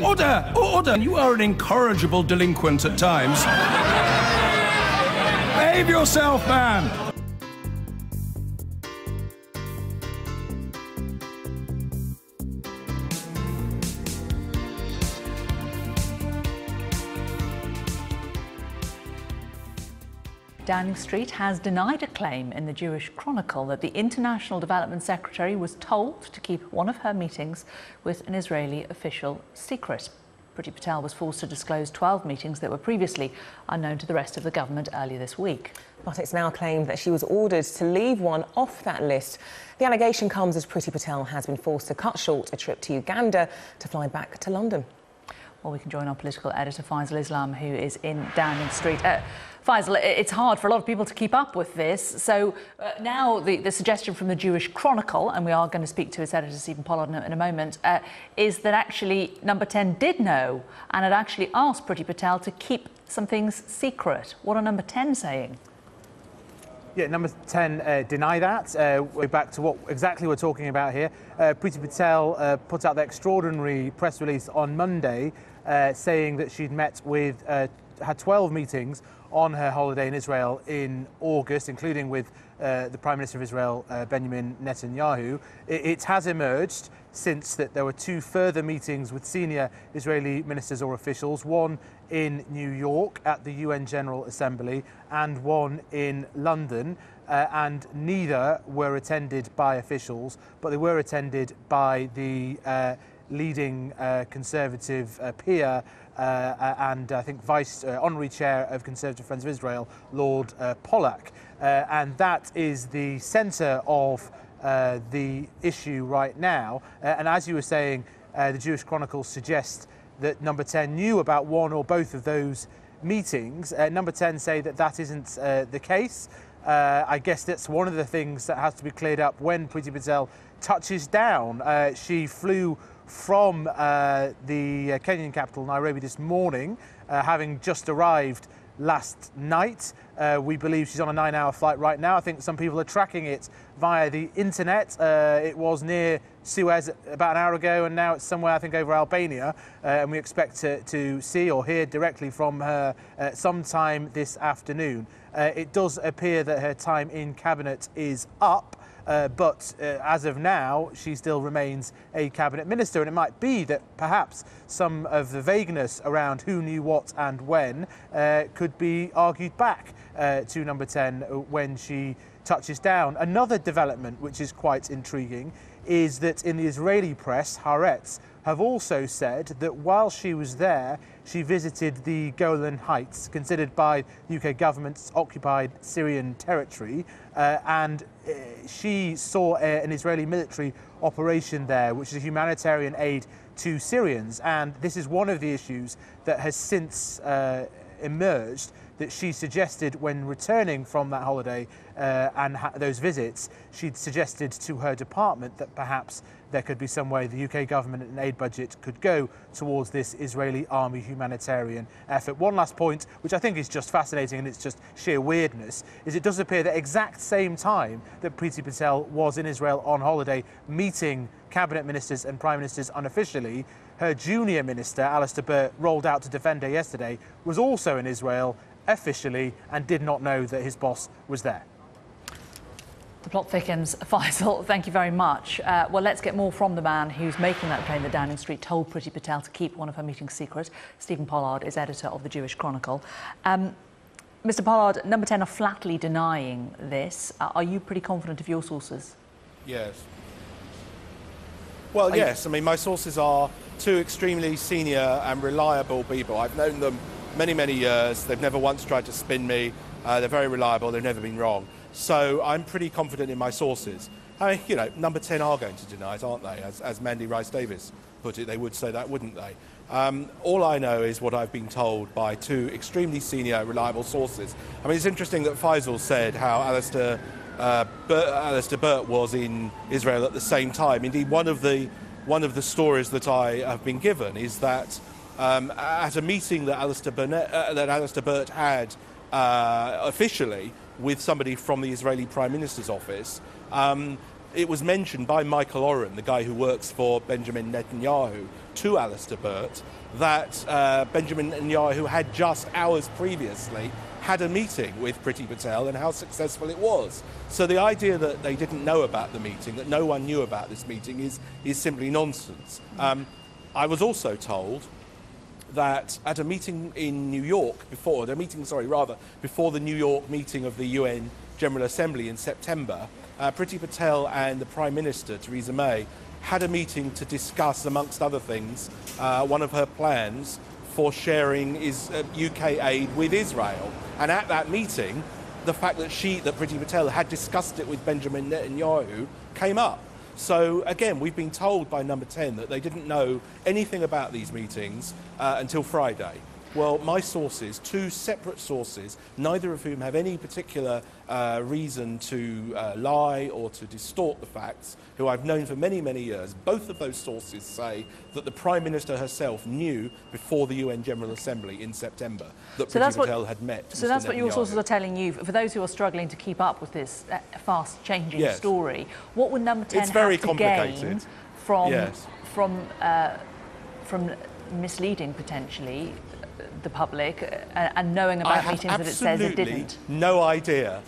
Order! Order! You are an incorrigible delinquent at times. Behave yourself, man! Downing Street has denied a claim in the Jewish Chronicle that the International Development Secretary was told to keep one of her meetings with an Israeli official secret. Priti Patel was forced to disclose 12 meetings that were previously unknown to the rest of the government earlier this week. But it's now claimed that she was ordered to leave one off that list. The allegation comes as Priti Patel has been forced to cut short a trip to Uganda to fly back to London. Well, we can join our political editor, Faisal Islam, who is in Downing Street. Faisal, it's hard for a lot of people to keep up with this. So now the suggestion from the Jewish Chronicle, and we are going to speak to its editor, Stephen Pollard, in a moment, is that actually Number 10 did know and had actually asked Priti Patel to keep some things secret. What are Number 10 saying? Yeah, Number 10 deny that. We're back to what exactly we're talking about here. Priti Patel put out the extraordinary press release on Monday saying that she'd met with, had 12 meetings on her holiday in Israel in August, including with the Prime Minister of Israel, Benjamin Netanyahu. It has emerged since that there were two further meetings with senior Israeli ministers or officials, one in New York at the UN General Assembly and one in London, and neither were attended by officials, but they were attended by the leading Conservative peer and I think Vice Honorary Chair of Conservative Friends of Israel, Lord Pollack. And that is the centre of the issue right now. And as you were saying, the Jewish Chronicle suggests that Number 10 knew about one or both of those meetings. Number 10 say that that isn't the case. I guess that's one of the things that has to be cleared up when Priti Patel touches down. She flew from the Kenyan capital, Nairobi, this morning, having just arrived last night. We believe she's on a 9-hour flight right now. I think some people are tracking it via the internet. It was near Suez about an hour ago, and now it's somewhere, I think, over Albania. And we expect to see or hear directly from her sometime this afternoon. It does appear that her time in cabinet is up. But as of now, she still remains a cabinet minister, and it might be that perhaps some of the vagueness around who knew what and when could be argued back to Number 10 when she touches down. Another development which is quite intriguing is that in the Israeli press, Haaretz have also said that while she was there, she visited the Golan Heights, considered by the UK government's occupied Syrian territory, and she saw an Israeli military operation there, which is a humanitarian aid to Syrians. And this is one of the issues that has since emerged, that she suggested when returning from that holiday and those visits, she'd suggested to her department that perhaps there could be some way the UK government and aid budget could go towards this Israeli army humanitarian effort. One last point, which I think is just fascinating and it's just sheer weirdness, is it does appear the exact same time that Priti Patel was in Israel on holiday meeting cabinet ministers and prime ministers unofficially, her junior minister, Alistair Burt, rolled out to defend her yesterday, was also in Israel officially and did not know that his boss was there. The plot thickens. Faisal, thank you very much. Well, let's get more from the man who's making that claim that Downing Street told Priti Patel to keep one of her meetings secret. Stephen Pollard is editor of the Jewish Chronicle. Mr. Pollard, Number 10 are flatly denying this. Are you pretty confident of your sources? Yes. Well, yes. I mean, my sources are two extremely senior and reliable people. I've known them many, many years. They've never once tried to spin me. They're very reliable. They've never been wrong. So I'm pretty confident in my sources. I mean, you know, Number 10 are going to deny it, aren't they? As Mandy Rice-Davies put it, they would say that, wouldn't they? All I know is what I've been told by two extremely senior, reliable sources. I mean, it's interesting that Faisal said how Alistair Burt was in Israel at the same time. Indeed, one of the stories that I have been given is that at a meeting that Alistair Burt had officially with somebody from the Israeli Prime Minister's office, it was mentioned by Michael Oren, the guy who works for Benjamin Netanyahu, to Alistair Burt, that Benjamin Netanyahu had just hours previously had a meeting with Priti Patel and how successful it was. So the idea that they didn't know about the meeting, that no one knew about this meeting, is simply nonsense. I was also told that at a meeting in New York before the New York meeting of the UN General Assembly in September, Priti Patel and the Prime Minister, Theresa May, had a meeting to discuss, amongst other things, one of her plans for sharing UK aid with Israel. And at that meeting, the fact that Priti Patel had discussed it with Benjamin Netanyahu came up. So again, we've been told by Number 10 that they didn't know anything about these meetings until Friday. Well, my sources, two separate sources, neither of whom have any particular reason to lie or to distort the facts, who I've known for many, many years, both of those sources say that the Prime Minister herself knew before the UN General Assembly in September that Priti Patel had met. So that's what your sources are telling you. For those who are struggling to keep up with this fast-changing story, what would Number 10 have to gain from misleading, potentially, the public and knowing about meetings that it says it didn't? No idea.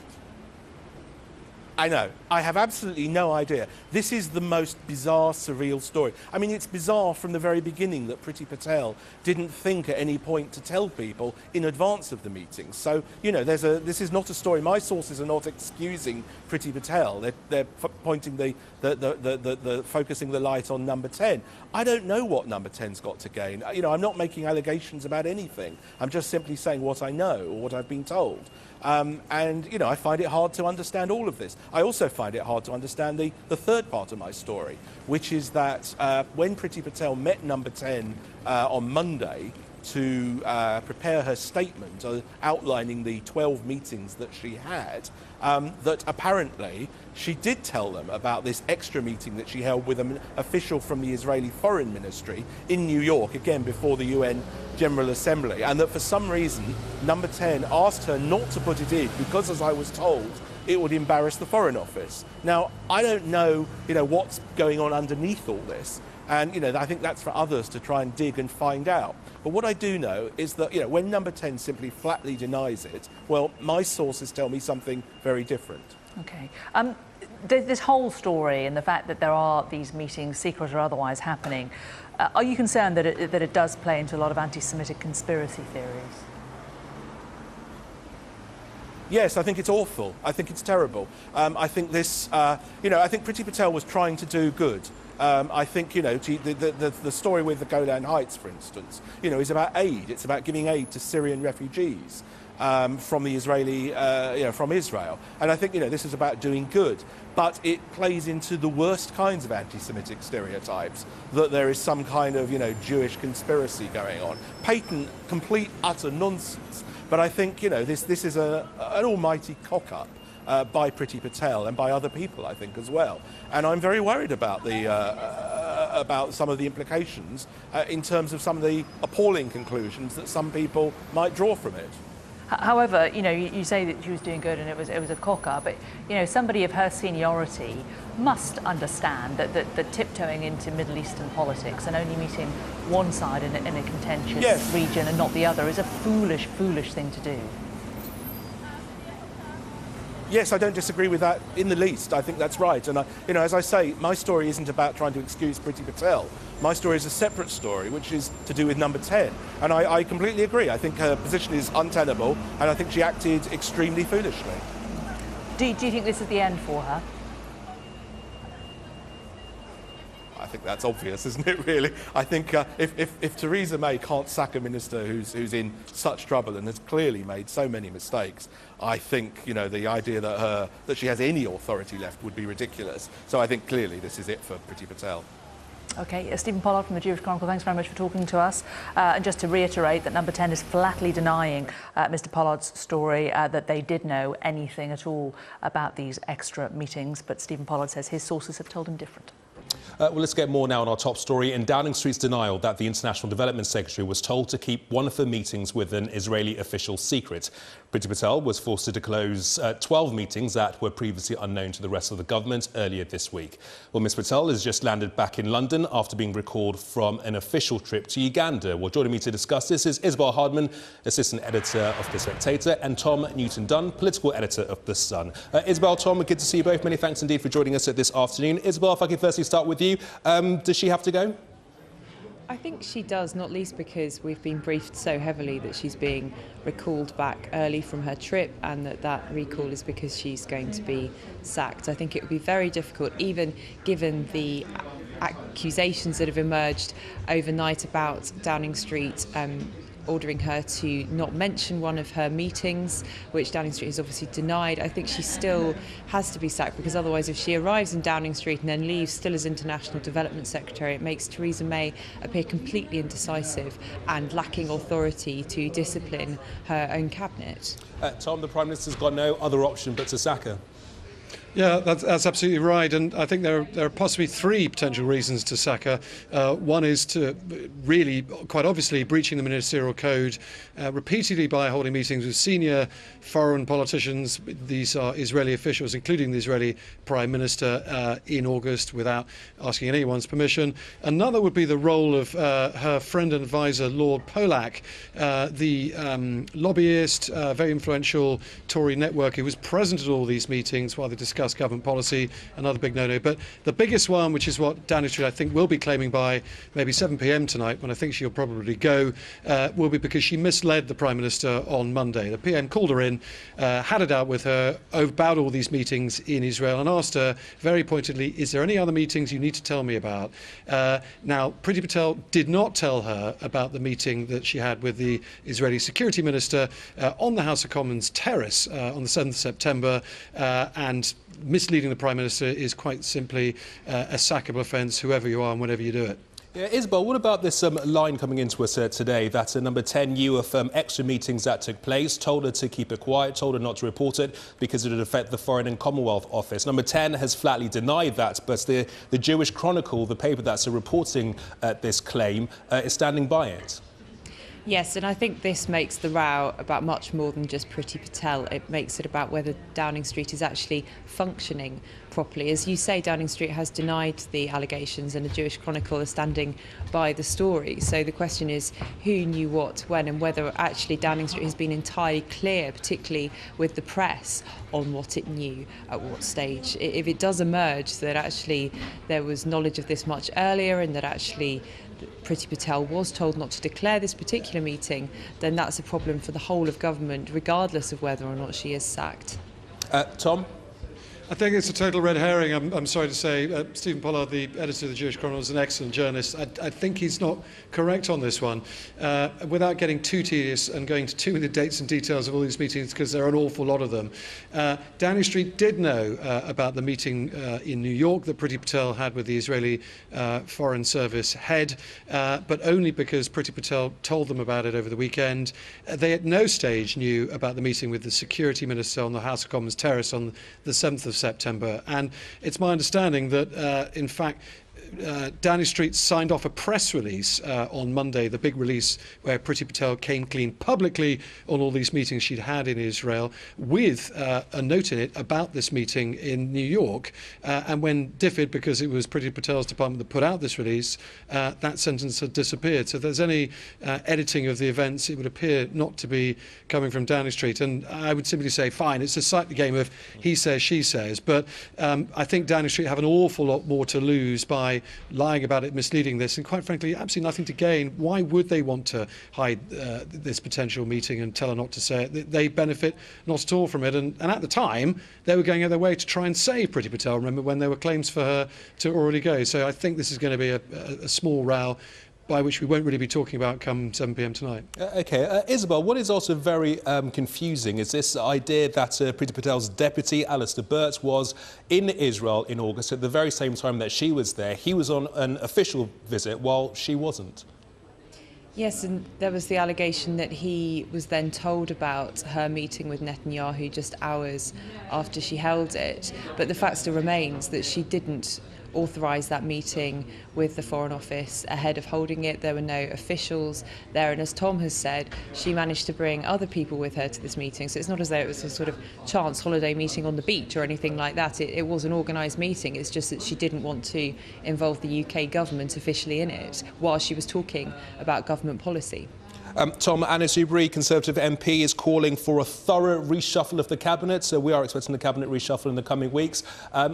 I know. I have absolutely no idea. This is the most bizarre, surreal story. I mean, it's bizarre from the very beginning that Priti Patel didn't think at any point to tell people in advance of the meeting. So, you know, this is not a story. My sources are not excusing Priti Patel. They're pointing focusing the light on Number 10. I don't know what Number 10's got to gain. You know, I'm not making allegations about anything. I'm just simply saying what I know or what I've been told. And, you know, I find it hard to understand all of this. I also find it hard to understand the third part of my story, which is that when Priti Patel met Number 10 on Monday to prepare her statement outlining the 12 meetings that she had, that apparently she did tell them about this extra meeting that she held with an official from the Israeli Foreign Ministry in New York, again before the UN General Assembly, and that for some reason Number 10 asked her not to put it in because, as I was told, it would embarrass the Foreign Office. Now, I don't know, you know, what's going on underneath all this, and, you know, I think that's for others to try and dig and find out. But what I do know is that, you know, when Number 10 simply flatly denies it, well, my sources tell me something very different. Okay. This whole story and the fact that there are these meetings, secret or otherwise, happening, are you concerned that it does play into a lot of anti-Semitic conspiracy theories? Yes, I think it's awful. I think it's terrible. I think this, you know, I think Priti Patel was trying to do good. I think, you know, the story with the Golan Heights, for instance, you know, is about aid. It's about giving aid to Syrian refugees from the Israeli, you know, from Israel. And I think, you know, this is about doing good. But it plays into the worst kinds of anti-Semitic stereotypes, that there is some kind of, you know, Jewish conspiracy going on. Patent, complete, utter nonsense. But I think, you know, this is an almighty cock-up by Priti Patel and by other people, I think, as well. And I'm very worried about about some of the implications in terms of some of the appalling conclusions that some people might draw from it. However, you know, you say that she was doing good and it was a cock-up, but, you know, somebody of her seniority must understand that tiptoeing into Middle Eastern politics and only meeting one side in a contentious region and not the other is a foolish, foolish thing to do. Yes, I don't disagree with that in the least. I think that's right. And, you know, as I say, my story isn't about trying to excuse Priti Patel. My story is a separate story, which is to do with Number 10. And I completely agree. I think her position is untenable, and I think she acted extremely foolishly. Do you think this is the end for her? I think that's obvious, isn't it, really? I think if Theresa May can't sack a minister who's in such trouble and has clearly made so many mistakes, I think, you know, the idea that she has any authority left would be ridiculous. So I think clearly this is it for Priti Patel. OK, Stephen Pollard from the Jewish Chronicle, thanks very much for talking to us. And just to reiterate that Number 10 is flatly denying Mr Pollard's story, that they did know anything at all about these extra meetings. But Stephen Pollard says his sources have told him different. Well, let's get more now on our top story. In Downing Street's denial that the International Development Secretary was told to keep one of her meetings with an Israeli official secret. Priti Patel was forced to disclose 12 meetings that were previously unknown to the rest of the government earlier this week. Well, Ms Patel has just landed back in London after being recalled from an official trip to Uganda. Well, joining me to discuss this is Isabel Hardman, assistant editor of The Spectator, and Tom Newton-Dunn, political editor of The Sun. Isabel, Tom, good to see you both. Many thanks indeed for joining us this afternoon. Isabel, if I could firstly start with you, does she have to go? I think she does, not least because we've been briefed so heavily that she's being recalled back early from her trip, and that recall is because she's going to be sacked. I think it would be very difficult, even given the accusations that have emerged overnight about Downing Street ordering her to not mention one of her meetings, which Downing Street has obviously denied. I think she still has to be sacked, because otherwise, if she arrives in Downing Street and then leaves still as International Development Secretary, it makes Theresa May appear completely indecisive and lacking authority to discipline her own cabinet. Tom, the Prime Minister's got no other option but to sack her. Yeah, that's absolutely right, and I think there are possibly three potential reasons to sack her. One is to really, quite obviously, breaching the ministerial code repeatedly by holding meetings with senior foreign politicians. These are Israeli officials, including the Israeli Prime Minister, in August without asking anyone's permission. Another would be the role of her friend and advisor, Lord Polak, the lobbyist, very influential Tory network who was present at all these meetings while they discussed government policy. Another big no-no. But the biggest one, which is what Downing Street I think will be claiming by maybe 7 p.m. tonight, when I think she'll probably go, will be because she misled the Prime Minister on Monday. The PM called her in, had it out with her about all these meetings in Israel, and asked her very pointedly, is there any other meetings you need to tell me about? Now, Priti Patel did not tell her about the meeting that she had with the Israeli Security Minister on the House of Commons terrace on the 7th of September, and misleading the Prime Minister is quite simply a sackable offence, whoever you are and whenever you do it. Yeah, Isabel, what about this line coming into us today that number 10 knew of extra meetings that took place, told her to keep it quiet, told her not to report it because it would affect the Foreign and Commonwealth Office. Number 10 has flatly denied that, but the Jewish Chronicle, the paper that's reporting this claim, is standing by it. Yes, and I think this makes the row about much more than just Priti Patel. It makes it about whether Downing Street is actually functioning properly. As you say, Downing Street has denied the allegations, and the Jewish Chronicle is standing by the story. So the question is who knew what, when, and whether actually Downing Street has been entirely clear, particularly with the press, on what it knew at what stage. If it does emerge that actually there was knowledge of this much earlier, and that actually Priti Patel was told not to declare this particular meeting, then that's a problem for the whole of government, regardless of whether or not she is sacked. Tom? I think it's a total red herring. I'm sorry to say. Stephen Pollard, the editor of the Jewish Chronicle, is an excellent journalist. I think he's not correct on this one. Without getting too tedious and going to too many dates and details of all these meetings, because there are an awful lot of them, Downing Street did know about the meeting in New York that Priti Patel had with the Israeli Foreign Service head, but only because Priti Patel told them about it over the weekend. They at no stage knew about the meeting with the Security Minister on the House of Commons terrace on the 7th of September, and it's my understanding that in fact Downing Street signed off a press release on Monday, the big release where Priti Patel came clean publicly on all these meetings she'd had in Israel, with a note in it about this meeting in New York. And when differed, because it was Priti Patel's department that put out this release, that sentence had disappeared. So if there's any editing of the events, it would appear not to be coming from Downing Street. And I would simply say, fine, it's a slightly game of he says, she says. But I think Downing Street have an awful lot more to lose by lying about it, misleading this, and quite frankly, absolutely nothing to gain. Why would they want to hide this potential meeting and tell her not to say it? They benefit not at all from it. And at the time, they were going out of their way to try and save Priti Patel, remember, when there were claims for her to already go. So I think this is going to be a small row, by which we won't really be talking about come 7 p.m. tonight. OK. Isabel, what is also very confusing is this idea that Priti Patel's deputy, Alistair Burt, was in Israel in August at the very same time that she was there. He was on an official visit while she wasn't. Yes, and there was the allegation that he was then told about her meeting with Netanyahu just hours after she held it. But the fact still remains that she didn't authorised that meeting with the Foreign Office ahead of holding it. There were no officials there, and as Tom has said, she managed to bring other people with her to this meeting. So it's not as though it was a sort of chance holiday meeting on the beach or anything like that. It was an organised meeting. It's just that she didn't want to involve the UK government officially in it while she was talking about government policy. Tom, Anna Soubry, Conservative MP, is calling for a thorough reshuffle of the Cabinet. So we are expecting the Cabinet reshuffle in the coming weeks.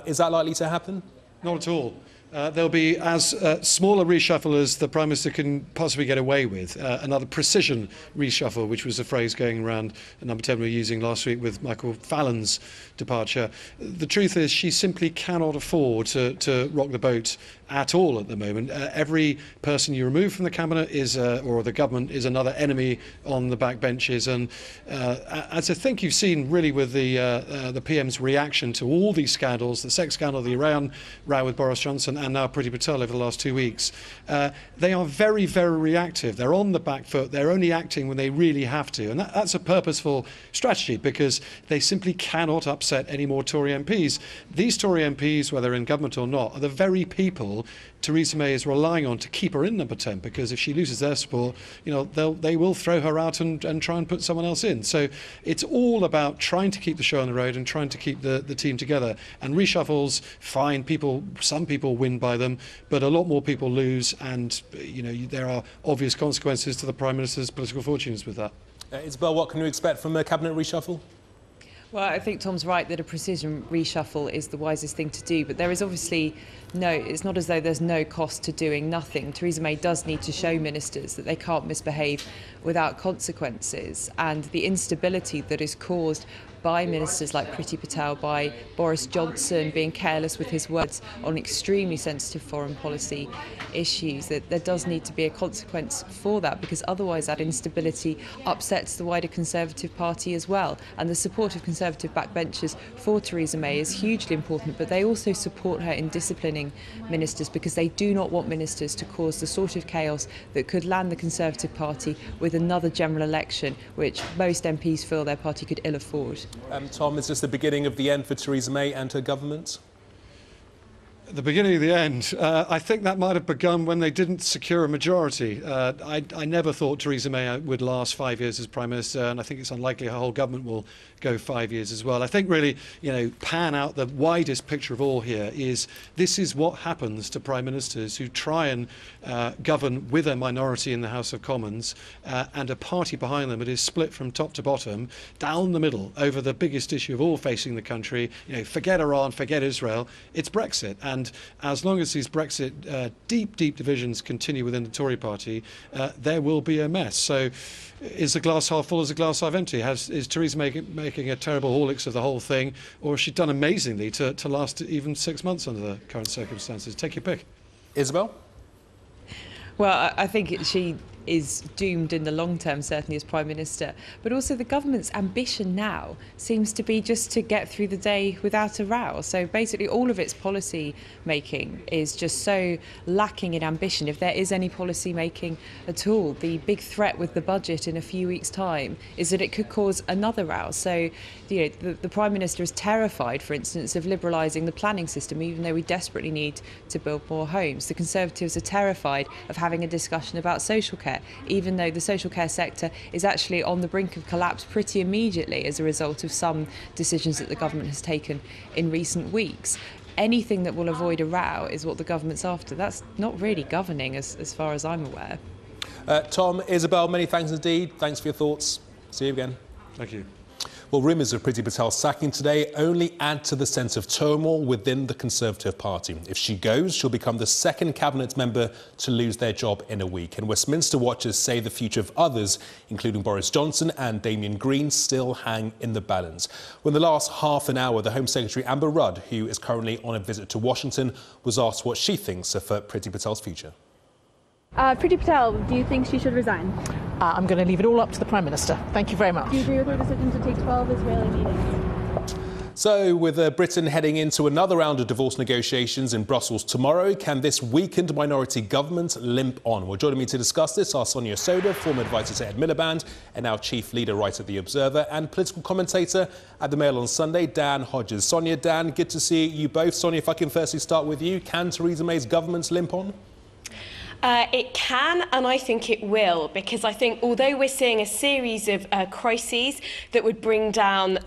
Is that likely to happen? Not at all. There'll be as small a reshuffle as the Prime Minister can possibly get away with. Another precision reshuffle, which was a phrase going around Number 10 were using last week with Michael Fallon's departure. The truth is she simply cannot afford to rock the boat at all at the moment. Every person you remove from the Cabinet is, or the government is another enemy on the backbenches. And as I think you've seen really with the PM's reaction to all these scandals, the sex scandal, the Iran row with Boris Johnson, and now Priti Patel over the last 2 weeks, they are very, very reactive. They're on the back foot. They're only acting when they really have to. And that's a purposeful strategy because they simply cannot upset any more Tory MPs. These Tory MPs, whether in government or not, are the very people Theresa May is relying on to keep her in Number 10, because if she loses their support, you know, they will throw her out and try and put someone else in. So it's all about trying to keep the show on the road and trying to keep the team together. And reshuffles, fine, some people win by them, but a lot more people lose, and you know, there are obvious consequences to the Prime Minister's political fortunes with that. Isabel, what can you expect from a Cabinet reshuffle? Well, I think Tom's right that a precision reshuffle is the wisest thing to do, but there is obviously it's not as though there's no cost to doing nothing. Theresa May does need to show ministers that they can't misbehave without consequences, and the instability that is caused by ministers like Priti Patel, by Boris Johnson being careless with his words on extremely sensitive foreign policy issues, that there does need to be a consequence for that, because otherwise that instability upsets the wider Conservative Party as well. And the support of Conservative backbenchers for Theresa May is hugely important, but they also support her in disciplining ministers because they do not want ministers to cause the sort of chaos that could land the Conservative Party with another general election, which most MPs feel their party could ill afford. Tom, is this the beginning of the end for Theresa May and her government? The beginning of the end. I think that might have begun when they didn't secure a majority. I never thought Theresa May would last 5 years as Prime Minister, and I think it's unlikely her whole government will go 5 years as well. I think really, you know, pan out the widest picture of all here is this is what happens to Prime Ministers who try and govern with a minority in the House of Commons and a party behind them that is split from top to bottom, down the middle, over the biggest issue of all facing the country. You know, forget Iran, forget Israel, it's Brexit. And as long as these Brexit deep divisions continue within the Tory party, there will be a mess. So is the glass half full, is the glass half empty? Is Theresa May making a terrible Horlicks of the whole thing, or has she done amazingly to last even 6 months under the current circumstances? Take your pick. Isabel? Well, I think she is doomed in the long term, certainly as Prime Minister. But also the government's ambition now seems to be just to get through the day without a row. So basically all of its policy making is just so lacking in ambition, if there is any policy making at all. The big threat with the budget in a few weeks' time is that it could cause another row. So you know, the Prime Minister is terrified, for instance, of liberalising the planning system, even though we desperately need to build more homes. The Conservatives are terrified of having a discussion about social care, even though the social care sector is actually on the brink of collapse pretty immediately as a result of some decisions that the government has taken in recent weeks. Anything that will avoid a row is what the government's after. That's not really governing as far as I'm aware. Tom, Isabel, many thanks indeed. Thanks for your thoughts. See you again. Thank you. Well, rumours of Priti Patel's sacking today only add to the sense of turmoil within the Conservative Party. If she goes, she'll become the second cabinet member to lose their job in a week. And Westminster watchers say the future of others, including Boris Johnson and Damien Green, still hang in the balance. When the last half an hour, the Home Secretary Amber Rudd, who is currently on a visit to Washington, was asked what she thinks of Priti Patel's future. Priti Patel, do you think she should resign? I'm going to leave it all up to the Prime Minister. Thank you very much. Do you agree with her decision to take 12 Israeli meetings? So, with Britain heading into another round of divorce negotiations in Brussels tomorrow, can this weakened minority government limp on? Well, joining me to discuss this are Sonia Soda, former advisor to Ed Miliband, and now chief leader writer at The Observer, and political commentator at The Mail on Sunday, Dan Hodges. Sonia, Dan, good to see you both. Sonia, if I can firstly start with you, can Theresa May's government limp on? It can, and I think it will, because I think although we're seeing a series of crises that would bring down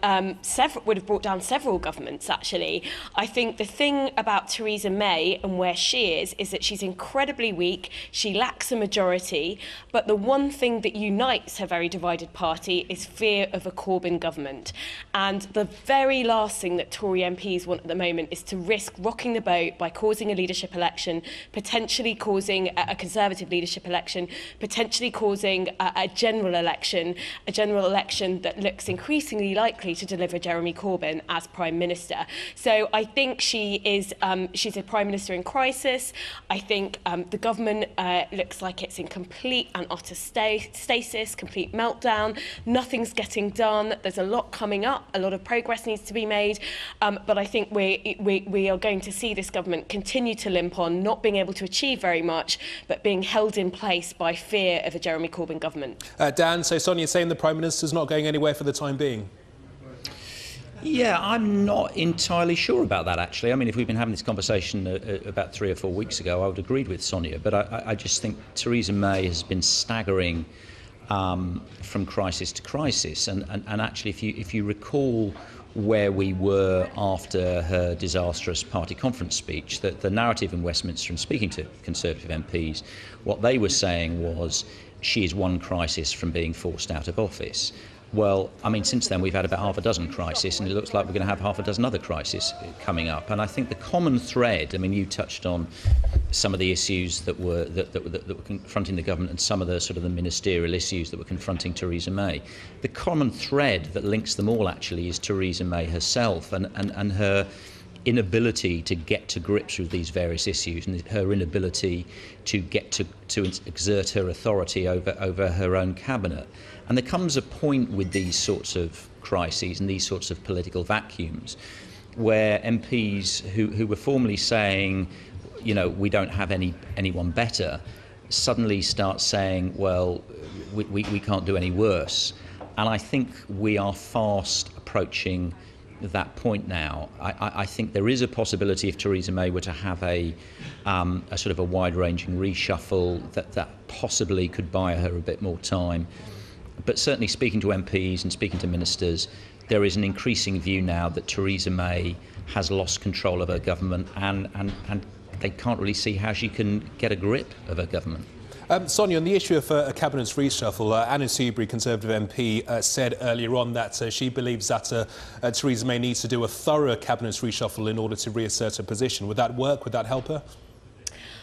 would have brought down several governments, actually, I think the thing about Theresa May and where she is that she's incredibly weak. She lacks a majority, but the one thing that unites her very divided party is fear of a Corbyn government. And the very last thing that Tory MPs want at the moment is to risk rocking the boat by causing a leadership election, potentially causing a Conservative leadership election, potentially causing a general election that looks increasingly likely to deliver Jeremy Corbyn as Prime Minister. So I think she's a Prime Minister in crisis. I think the government looks like it's in complete and utter stasis, complete meltdown. Nothing's getting done. There's a lot coming up. A lot of progress needs to be made. But I think we are going to see this government continue to limp on, not being able to achieve very much, but being held in place by fear of a Jeremy Corbyn government. Dan, so Sonia's saying the Prime Minister's not going anywhere for the time being? Yeah, I'm not entirely sure about that, actually. I mean, if we'd been having this conversation about 3 or 4 weeks ago, I would have agreed with Sonia. But I just think Theresa May has been staggering from crisis to crisis. And actually, if you recall where we were after her disastrous party conference speech, that the narrative in Westminster, and speaking to Conservative MPs, what they were saying was she is one crisis from being forced out of office. Well, I mean, since then we've had about half a dozen crises, and it looks like we're going to have half a dozen other crises coming up. And I think the common thread, I mean, you touched on some of the issues that were confronting the government and some of the sort of the ministerial issues that were confronting Theresa May. The common thread that links them all actually is Theresa May herself and her inability to get to grips with these various issues, and her inability to get to exert her authority over her own cabinet. And there comes a point with these sorts of crises and these sorts of political vacuums where MPs who were formerly saying, you know, we don't have anyone better, suddenly start saying, well, we can't do any worse. And I think we are fast approaching that point now. I think there is a possibility if Theresa May were to have a sort of a wide-ranging reshuffle that possibly could buy her a bit more time. But certainly speaking to MPs and speaking to ministers, there is an increasing view now that Theresa May has lost control of her government and they can't really see how she can get a grip of her government. Sonia, on the issue of a cabinet's reshuffle, Anna Seabury, Conservative MP, said earlier on that she believes that Theresa May needs to do a thorough cabinet's reshuffle in order to reassert her position. Would that work? Would that help her?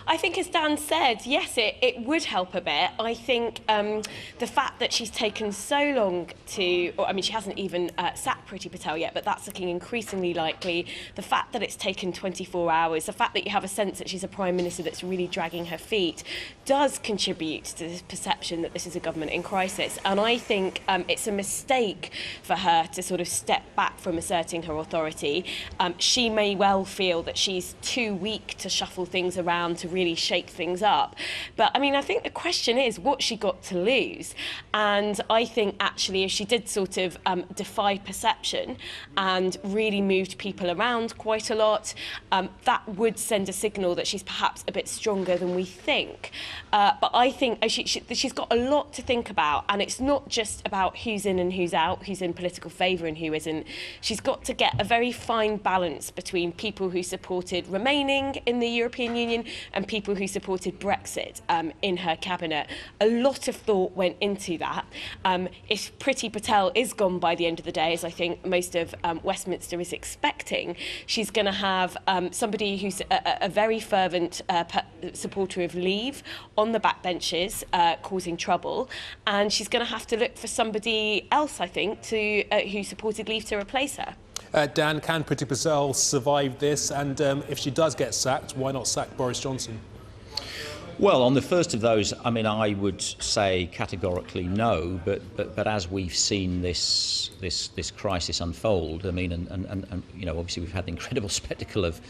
I think, as Dan said, yes, it would help a bit. I think the fact that she's taken so long to, I mean, she hasn't even sacked Priti Patel yet, but that's looking increasingly likely. The fact that it's taken 24 hours, the fact that you have a sense that she's a Prime Minister that's really dragging her feet, does contribute to this perception that this is a government in crisis. And I think it's a mistake for her to sort of step back from asserting her authority. She may well feel that she's too weak to shuffle things around, to really shake things up. But I mean, I think the question is what she got to lose. And I think actually if she did sort of defy perception and really moved people around quite a lot, that would send a signal that she's perhaps a bit stronger than we think. But I think she's got a lot to think about, and it's not just about who's in and who's out, who's in political favour and who isn't. She's got to get a very fine balance between people who supported remaining in the European Union and people who supported Brexit in her cabinet. A lot of thought went into that. If Priti Patel is gone by the end of the day, as I think most of Westminster is expecting, she's going to have somebody who's a very fervent supporter of Leave on the backbenches, causing trouble, and she's going to have to look for somebody else, I think, who supported Leave to replace her. Dan, can Priti Patel survive this? And if she does get sacked, why not sack Boris Johnson? Well, on the first of those, I mean, I would say categorically no. But as we've seen this crisis unfold, I mean, and you know, obviously we've had the incredible spectacle of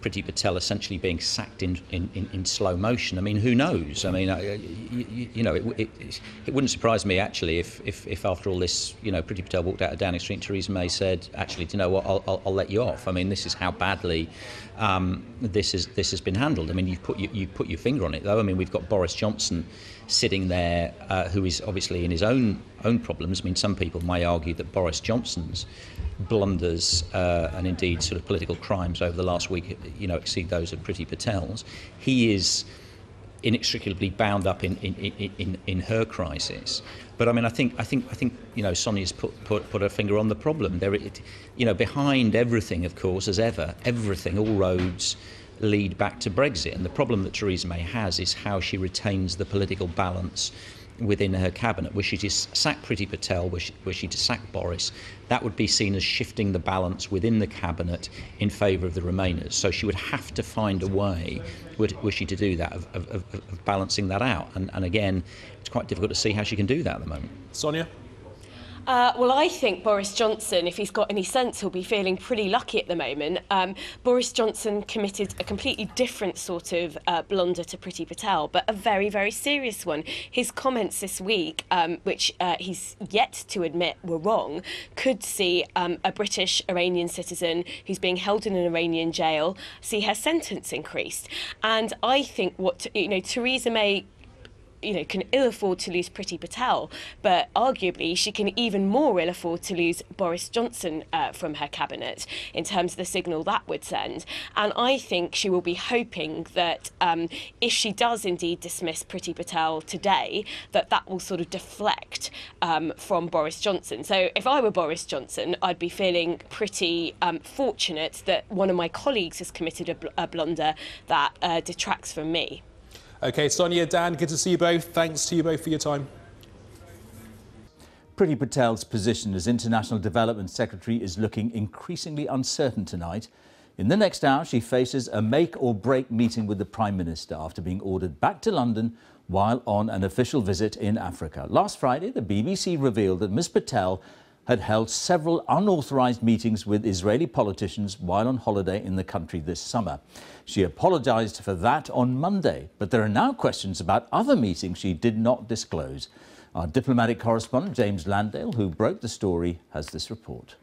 Priti Patel essentially being sacked in slow motion. I mean, who knows? I mean, you know, it wouldn't surprise me actually if after all this, you know, Priti Patel walked out of Downing Street and Theresa May said, actually, do you know what? I'll let you off. I mean, this is how badly this has been handled. I mean, you put your finger on it though. I mean, we've got Boris Johnson sitting there, who is obviously in his own problems. I mean, some people may argue that Boris Johnson's blunders and indeed sort of political crimes over the last week, you know, exceed those of Priti Patel's. He is inextricably bound up in her crisis. But I mean, I think you know, Sonia's put her finger on the problem. You know, behind everything, of course, as ever, everything, all roads lead back to Brexit. And the problem that Theresa May has is how she retains the political balance within her cabinet. Were she to sack Priti Patel, were she to sack Boris, that would be seen as shifting the balance within the cabinet in favour of the Remainers. So she would have to find a way, were she to do that, of balancing that out. And again, it's quite difficult to see how she can do that at the moment. Sonia? Well, I think Boris Johnson, if he's got any sense, will be feeling pretty lucky at the moment. Boris Johnson committed a completely different sort of blunder to Priti Patel, but a very, very serious one. His comments this week, which he's yet to admit were wrong, could see a British Iranian citizen who's being held in an Iranian jail see her sentence increased. And I think what, you know, Theresa May, you know, can ill afford to lose Priti Patel, but arguably she can even more ill afford to lose Boris Johnson from her cabinet in terms of the signal that would send. And I think she will be hoping that if she does indeed dismiss Priti Patel today, that will sort of deflect from Boris Johnson. So if I were Boris Johnson, I'd be feeling pretty fortunate that one of my colleagues has committed a blunder that detracts from me. OK, Sonia, Dan, good to see you both. Thanks to you both for your time. Priti Patel's position as International Development Secretary is looking increasingly uncertain tonight. In the next hour, she faces a make-or-break meeting with the Prime Minister after being ordered back to London while on an official visit in Africa. Last Friday, the BBC revealed that Ms Patel had held several unauthorised meetings with Israeli politicians while on holiday in the country this summer. She apologised for that on Monday, but there are now questions about other meetings she did not disclose. Our diplomatic correspondent, James Landale, who broke the story, has this report.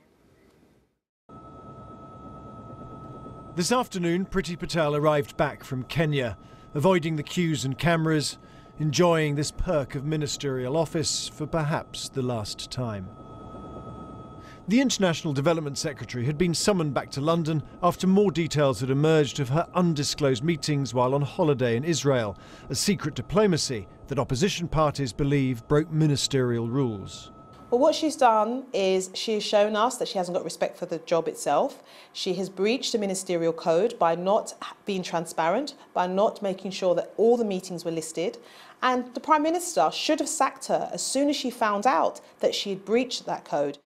This afternoon, Priti Patel arrived back from Kenya, avoiding the queues and cameras, enjoying this perk of ministerial office for perhaps the last time. The International Development Secretary had been summoned back to London after more details had emerged of her undisclosed meetings while on holiday in Israel, a secret diplomacy that opposition parties believe broke ministerial rules. Well, what she's done is she's shown us that she hasn't got respect for the job itself. She has breached the ministerial code by not being transparent, by not making sure that all the meetings were listed. And the Prime Minister should have sacked her as soon as she found out that she had breached that code.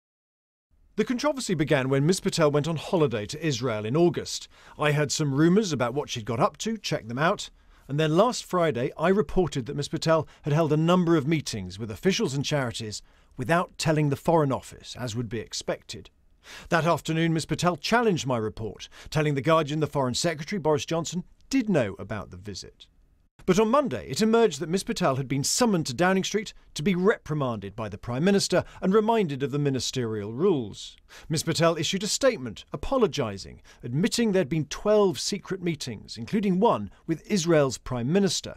The controversy began when Ms Patel went on holiday to Israel in August. I heard some rumours about what she'd got up to, checked them out, and then last Friday I reported that Ms Patel had held a number of meetings with officials and charities without telling the Foreign Office, as would be expected. That afternoon Ms Patel challenged my report, telling The Guardian the Foreign Secretary, Boris Johnson, did know about the visit. But on Monday, it emerged that Ms Patel had been summoned to Downing Street to be reprimanded by the Prime Minister and reminded of the ministerial rules. Ms Patel issued a statement apologising, admitting there'd been 12 secret meetings, including one with Israel's Prime Minister.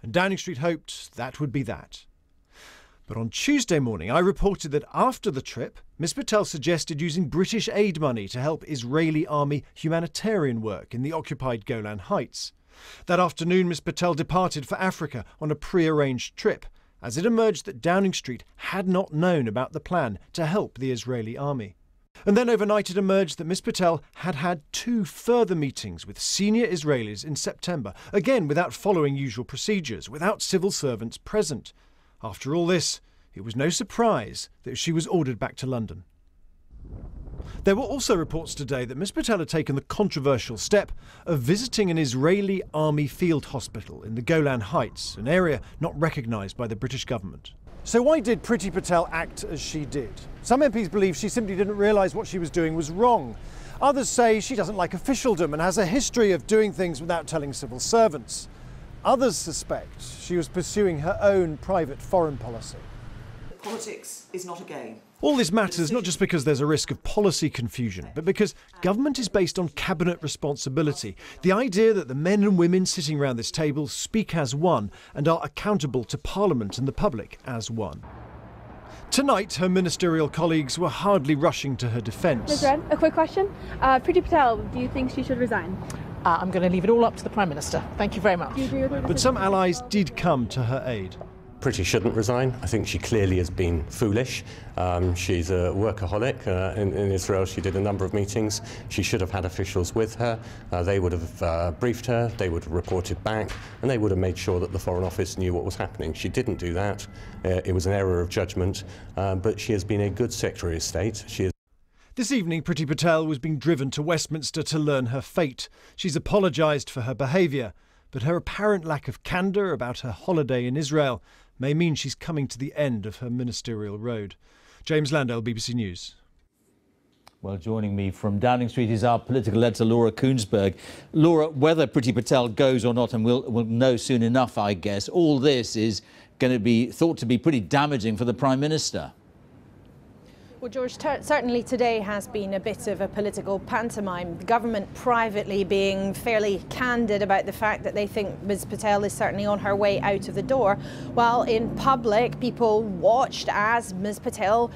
And Downing Street hoped that would be that. But on Tuesday morning, I reported that after the trip, Ms Patel suggested using British aid money to help Israeli army humanitarian work in the occupied Golan Heights. That afternoon, Ms Patel departed for Africa on a pre-arranged trip, as it emerged that Downing Street had not known about the plan to help the Israeli army. And then overnight it emerged that Ms Patel had had 2 further meetings with senior Israelis in September, again without following usual procedures, without civil servants present. After all this, it was no surprise that she was ordered back to London. There were also reports today that Ms Patel had taken the controversial step of visiting an Israeli army field hospital in the Golan Heights, an area not recognised by the British government. So why did Priti Patel act as she did? Some MPs believe she simply didn't realise what she was doing was wrong. Others say she doesn't like officialdom and has a history of doing things without telling civil servants. Others suspect she was pursuing her own private foreign policy. Politics is not a game. All this matters not just because there's a risk of policy confusion, but because government is based on cabinet responsibility. The idea that the men and women sitting around this table speak as one and are accountable to Parliament and the public as one. Tonight, her ministerial colleagues were hardly rushing to her defence. Ms Wren, a quick question. Priti Patel, do you think she should resign? I'm going to leave it all up to the Prime Minister. Thank you very much. Do you agree with her? But some allies did come to her aid. Priti shouldn't resign. I think she clearly has been foolish. She's a workaholic. In Israel, she did a number of meetings. She should have had officials with her. They would have briefed her, they would have reported back, and they would have made sure that the Foreign Office knew what was happening. She didn't do that. It was an error of judgment, but she has been a good Secretary of State. This evening, Priti Patel was being driven to Westminster to learn her fate. She's apologised for her behaviour, but her apparent lack of candour about her holiday in Israel may mean she's coming to the end of her ministerial road. James Landale, BBC News. Well, joining me from Downing Street is our political editor, Laura Koonsberg. Laura, whether Priti Patel goes or not, and we'll know soon enough, I guess, all this is going to be thought to be pretty damaging for the Prime Minister. Well, George, certainly today has been a bit of a political pantomime. The government privately being fairly candid about the fact that they think Ms Patel is certainly on her way out of the door, while in public people watched as Ms Patel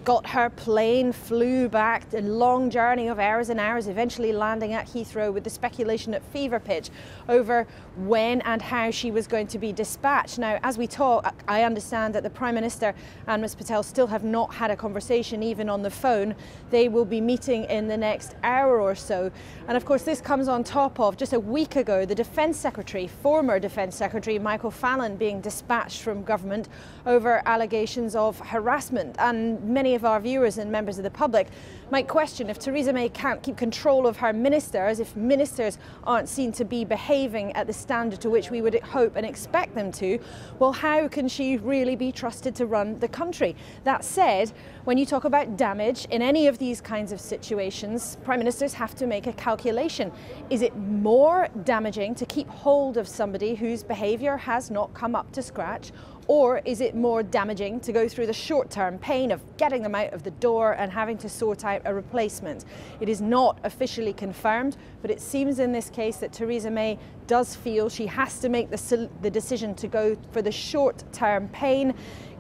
got her plane, flew back, a long journey of hours and hours, eventually landing at Heathrow with the speculation at fever pitch over when and how she was going to be dispatched. Now, as we talk, I understand that the Prime Minister and Ms Patel still have not had a conversation, even on the phone. They will be meeting in the next hour or so. And of course, this comes on top of just a week ago, the Defence Secretary, former Defence Secretary Michael Fallon, being dispatched from government over allegations of harassment. And many of our viewers and members of the public might question if Theresa May can't keep control of her ministers, if ministers aren't seen to be behaving at the standard to which we would hope and expect them to, well, how can she really be trusted to run the country? That said, when you talk about damage in any of these kinds of situations, Prime Ministers have to make a calculation. Is it more damaging to keep hold of somebody whose behaviour has not come up to scratch? Or is it more damaging to go through the short-term pain of getting them out of the door and having to sort out a replacement? It is not officially confirmed, but it seems in this case that Theresa May does feel she has to make the decision to go for the short-term pain,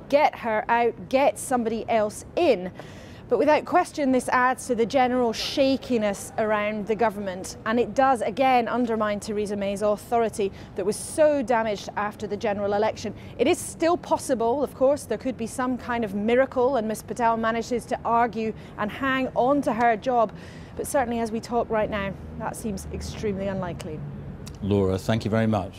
get her out, get somebody else in. But without question, this adds to the general shakiness around the government, and it does again undermine Theresa May's authority that was so damaged after the general election. It is still possible, of course, there could be some kind of miracle and Ms Patel manages to argue and hang on to her job, but certainly as we talk right now, that seems extremely unlikely. Laura, thank you very much.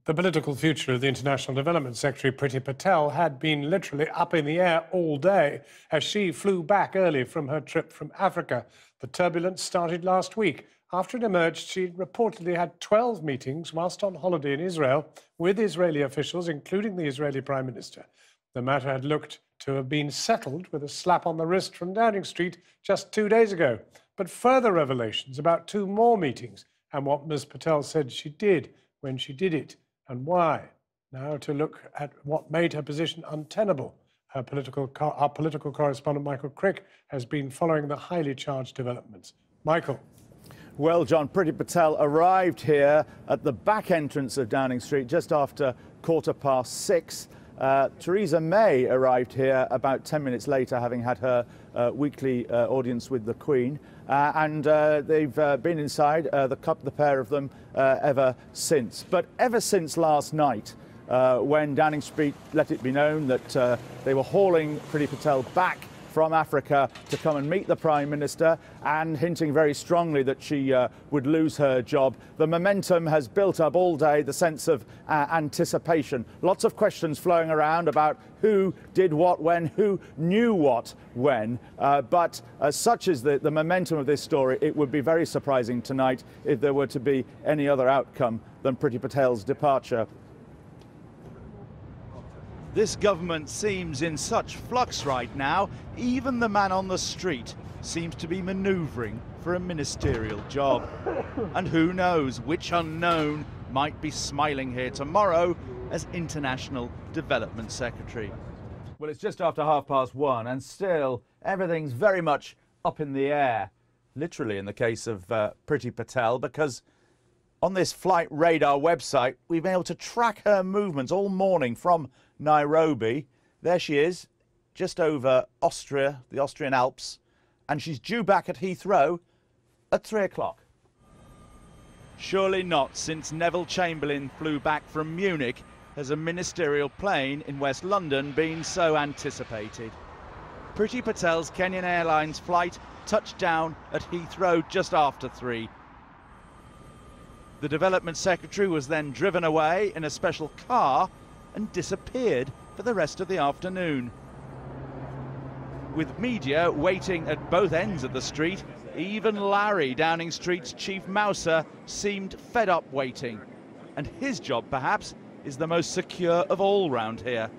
The political future of the International Development Secretary, Priti Patel, had been literally up in the air all day as she flew back early from her trip from Africa. The turbulence started last week. After it emerged, she reportedly had 12 meetings whilst on holiday in Israel with Israeli officials, including the Israeli Prime Minister. The matter had looked to have been settled with a slap on the wrist from Downing Street just 2 days ago. But further revelations about 2 more meetings and what Ms Patel said she did when she did it, and why. Now to look at what made her position untenable. Our political correspondent Michael Crick has been following the highly charged developments. Michael. Well, John, Priti Patel arrived here at the back entrance of Downing Street just after 6:15. Theresa May arrived here about 10 minutes later, having had her weekly audience with the Queen. And they've been inside, the pair of them, ever since. But ever since last night, when Downing Street let it be known that they were hauling Priti Patel back from Africa to come and meet the Prime Minister, and hinting very strongly that she would lose her job. The momentum has built up all day, the sense of anticipation. Lots of questions flowing around about who did what when, who knew what when. But such is the momentum of this story, it would be very surprising tonight if there were to be any other outcome than Priti Patel's departure. This government seems in such flux right now, even the man on the street seems to be manoeuvring for a ministerial job. And who knows which unknown might be smiling here tomorrow as International Development Secretary. Well, it's just after 1:30, and still everything's very much up in the air, literally in the case of Priti Patel, because on this Flight Radar website, we've been able to track her movements all morning from Nairobi. There she is, just over Austria, the Austrian Alps, and she's due back at Heathrow at 3 o'clock. Surely not, since Neville Chamberlain flew back from Munich has a ministerial plane in West London been so anticipated. Priti Patel's Kenyan Airlines flight touched down at Heathrow just after 3. The Development Secretary was then driven away in a special car and disappeared for the rest of the afternoon. With media waiting at both ends of the street, even Larry, Downing Street's chief mouser, seemed fed up waiting. And his job, perhaps, is the most secure of all round here.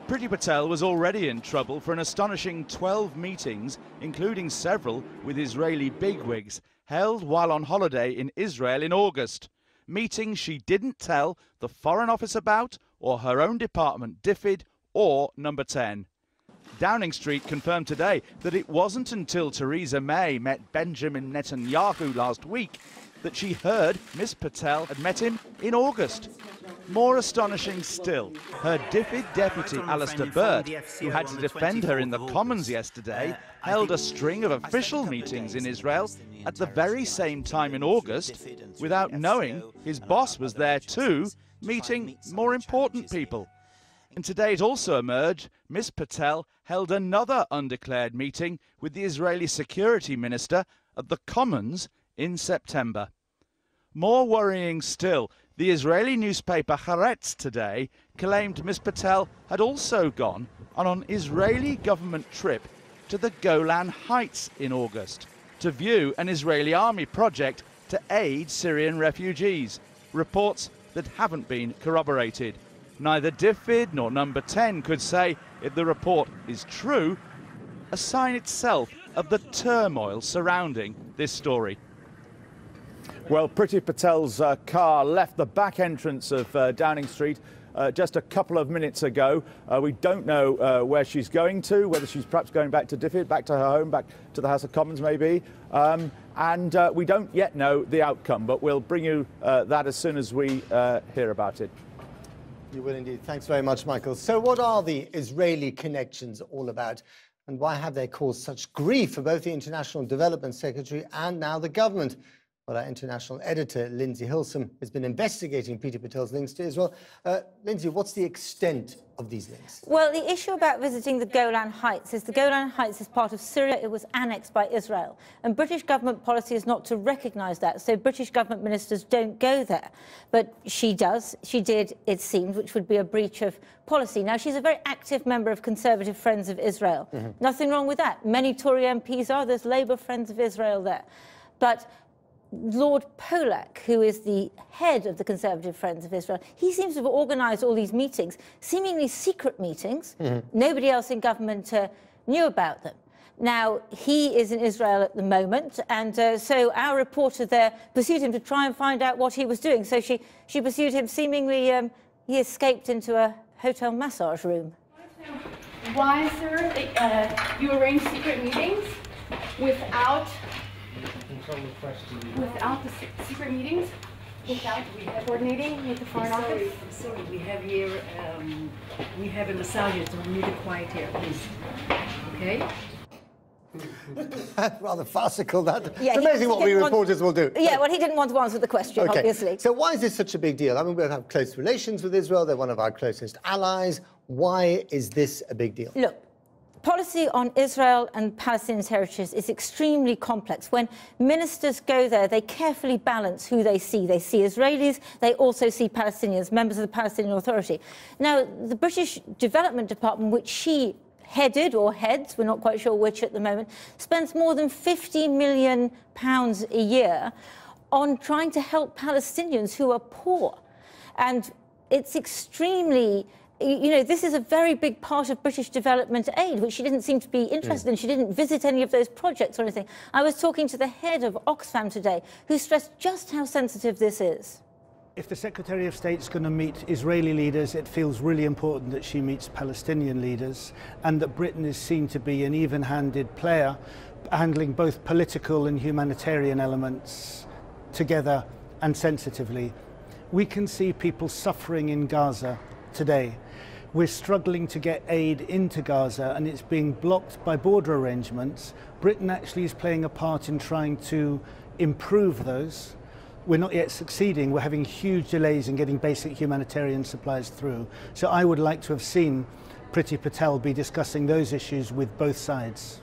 Priti Patel was already in trouble for an astonishing 12 meetings, including several with Israeli bigwigs, held while on holiday in Israel in August. Meetings she didn't tell the Foreign Office about, or her own department, DFID, or Number 10. Downing Street confirmed today that it wasn't until Theresa May met Benjamin Netanyahu last week that she heard Miss Patel had met him in August. More astonishing still, her DFID deputy Alistair Burt, who had to defend her in the Commons yesterday, held a string of official meetings in Israel at the very same time in August without knowing his boss was there too, meeting more important people. And today it also emerged Miss Patel held another undeclared meeting with the Israeli security minister at the Commons in September. More worrying still, the Israeli newspaper Haaretz today claimed Miss Patel had also gone on an Israeli government trip to the Golan Heights in August to view an Israeli army project to aid Syrian refugees, reports that haven't been corroborated. Neither DFID nor Number 10 could say if the report is true, a sign itself of the turmoil surrounding this story. Well, Priti Patel's car left the back entrance of Downing Street just a couple of minutes ago. We don't know where she's going to, whether she's perhaps going back to DFID, back to her home, back to the House of Commons maybe. And we don't yet know the outcome, but we'll bring you that as soon as we hear about it. You will indeed. Thanks very much, Michael. So what are the Israeli connections all about? And why have they caused such grief for both the International Development Secretary and now the government? Well, our international editor, Lindsay Hilsum, has been investigating Priti Patel's links to Israel. Lindsay, what's the extent of these links? Well, the issue about visiting the Golan Heights is the Golan Heights is part of Syria. It was annexed by Israel. And British government policy is not to recognise that. So British government ministers don't go there. But she does. She did, it seemed, which would be a breach of policy. Now, she's a very active member of Conservative Friends of Israel. Nothing wrong with that. Many Tory MPs are. There's Labour Friends of Israel there. But Lord Polak, who is the head of the Conservative Friends of Israel, he seems to have organised all these meetings, seemingly secret meetings. Nobody else in government knew about them. Now, he is in Israel at the moment, and so our reporter there pursued him to try and find out what he was doing. So she pursued him, seemingly he escaped into a hotel massage room. Why, sir, you arrange secret meetings without the secret meetings, without coordinating with the Foreign Office? I'm sorry, we have here, we have a massager, so we need it quiet here, please. Okay? Rather farcical, that. Yeah, it's amazing what we reporters will do. Yeah, well, he didn't want to answer the question, obviously. So why is this such a big deal? I mean, we have close relations with Israel. They're one of our closest allies. Why is this a big deal? Look, policy on Israel and Palestinian territories is extremely complex. When ministers go there, they carefully balance who they see. They see Israelis, they also see Palestinians, members of the Palestinian Authority. Now, the British Development Department, which she headed or heads, we're not quite sure which at the moment, spends more than £50 million a year on trying to help Palestinians who are poor. And it's extremely, you know, this is a very big part of British development aid, which she didn't seem to be interested in. She didn't visit any of those projects or anything. I was talking to the head of Oxfam today, who stressed just how sensitive this is. If the Secretary of State's going to meet Israeli leaders, it feels really important that she meets Palestinian leaders, and that Britain is seen to be an even-handed player, handling both political and humanitarian elements together and sensitively. We can see people suffering in Gaza today. We're struggling to get aid into Gaza, and it's being blocked by border arrangements. Britain actually is playing a part in trying to improve those. We're not yet succeeding. We're having huge delays in getting basic humanitarian supplies through. So I would like to have seen Priti Patel be discussing those issues with both sides.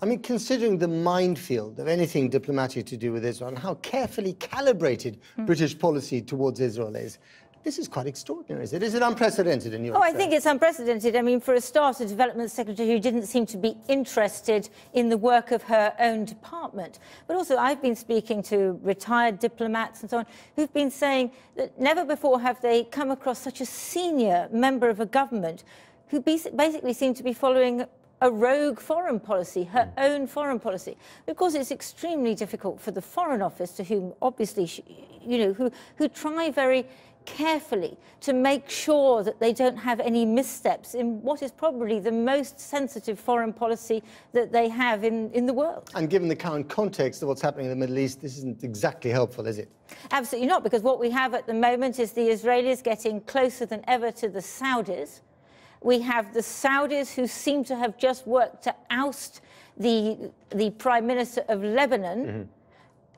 I mean, considering the minefield of anything diplomatic to do with Israel and how carefully calibrated British policy towards Israel is, this is quite extraordinary, is it? Is it unprecedented in your I think it's unprecedented. I mean, for a start, a development secretary who didn't seem to be interested in the work of her own department. But also, I've been speaking to retired diplomats and so on, who've been saying that never before have they come across such a senior member of a government who basically seemed to be following a rogue foreign policy, her own foreign policy. Of course, it's extremely difficult for the Foreign Office, to whom obviously, who try very carefully to make sure that they don't have any missteps in what is probably the most sensitive foreign policy that they have in the world. And given the current context of what's happening in the Middle East, this isn't exactly helpful, is it? Absolutely not, because what we have at the moment is the Israelis getting closer than ever to the Saudis. We have the Saudis who seem to have just worked to oust the Prime Minister of Lebanon.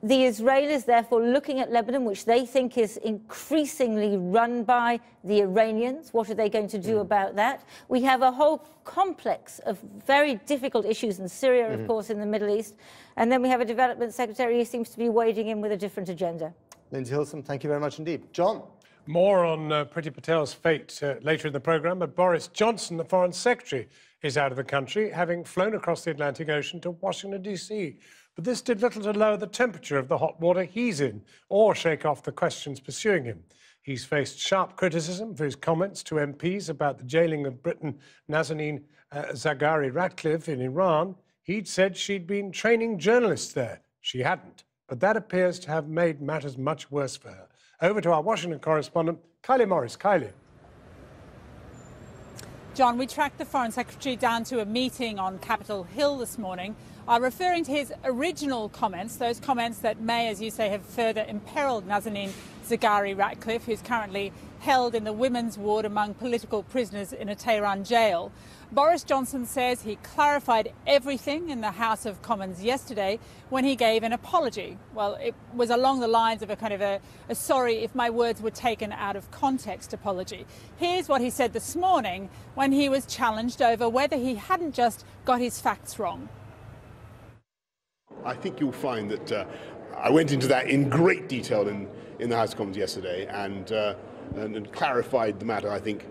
The Israelis, therefore, looking at Lebanon, which they think is increasingly run by the Iranians. What are they going to do about that? We have a whole complex of very difficult issues in Syria, of course, in the Middle East. And then we have a development secretary who seems to be wading in with a different agenda. Lindsay Hilsum, thank you very much indeed. John? More on Priti Patel's fate later in the programme, but Boris Johnson, the Foreign Secretary, is out of the country, having flown across the Atlantic Ocean to Washington, D.C. But this did little to lower the temperature of the hot water he's in, or shake off the questions pursuing him. He's faced sharp criticism for his comments to MPs about the jailing of Britain Nazanin Zaghari-Ratcliffe in Iran. He'd said she'd been training journalists there. She hadn't. But that appears to have made matters much worse for her. Over to our Washington correspondent, Kylie Morris. Kylie. John, we tracked the Foreign Secretary down to a meeting on Capitol Hill this morning, referring to his original comments, those comments that may, as you say, have further imperiled Nazanin Zaghari-Ratcliffe, who's currently held in the women's ward among political prisoners in a Tehran jail. Boris Johnson says he clarified everything in the House of Commons yesterday when he gave an apology. Well, it was along the lines of a kind of a sorry if my words were taken out of context apology. Here's what he said this morning when he was challenged over whether he hadn't just got his facts wrong. I think you'll find that I went into that in great detail in the House of Commons yesterday and clarified the matter, I think.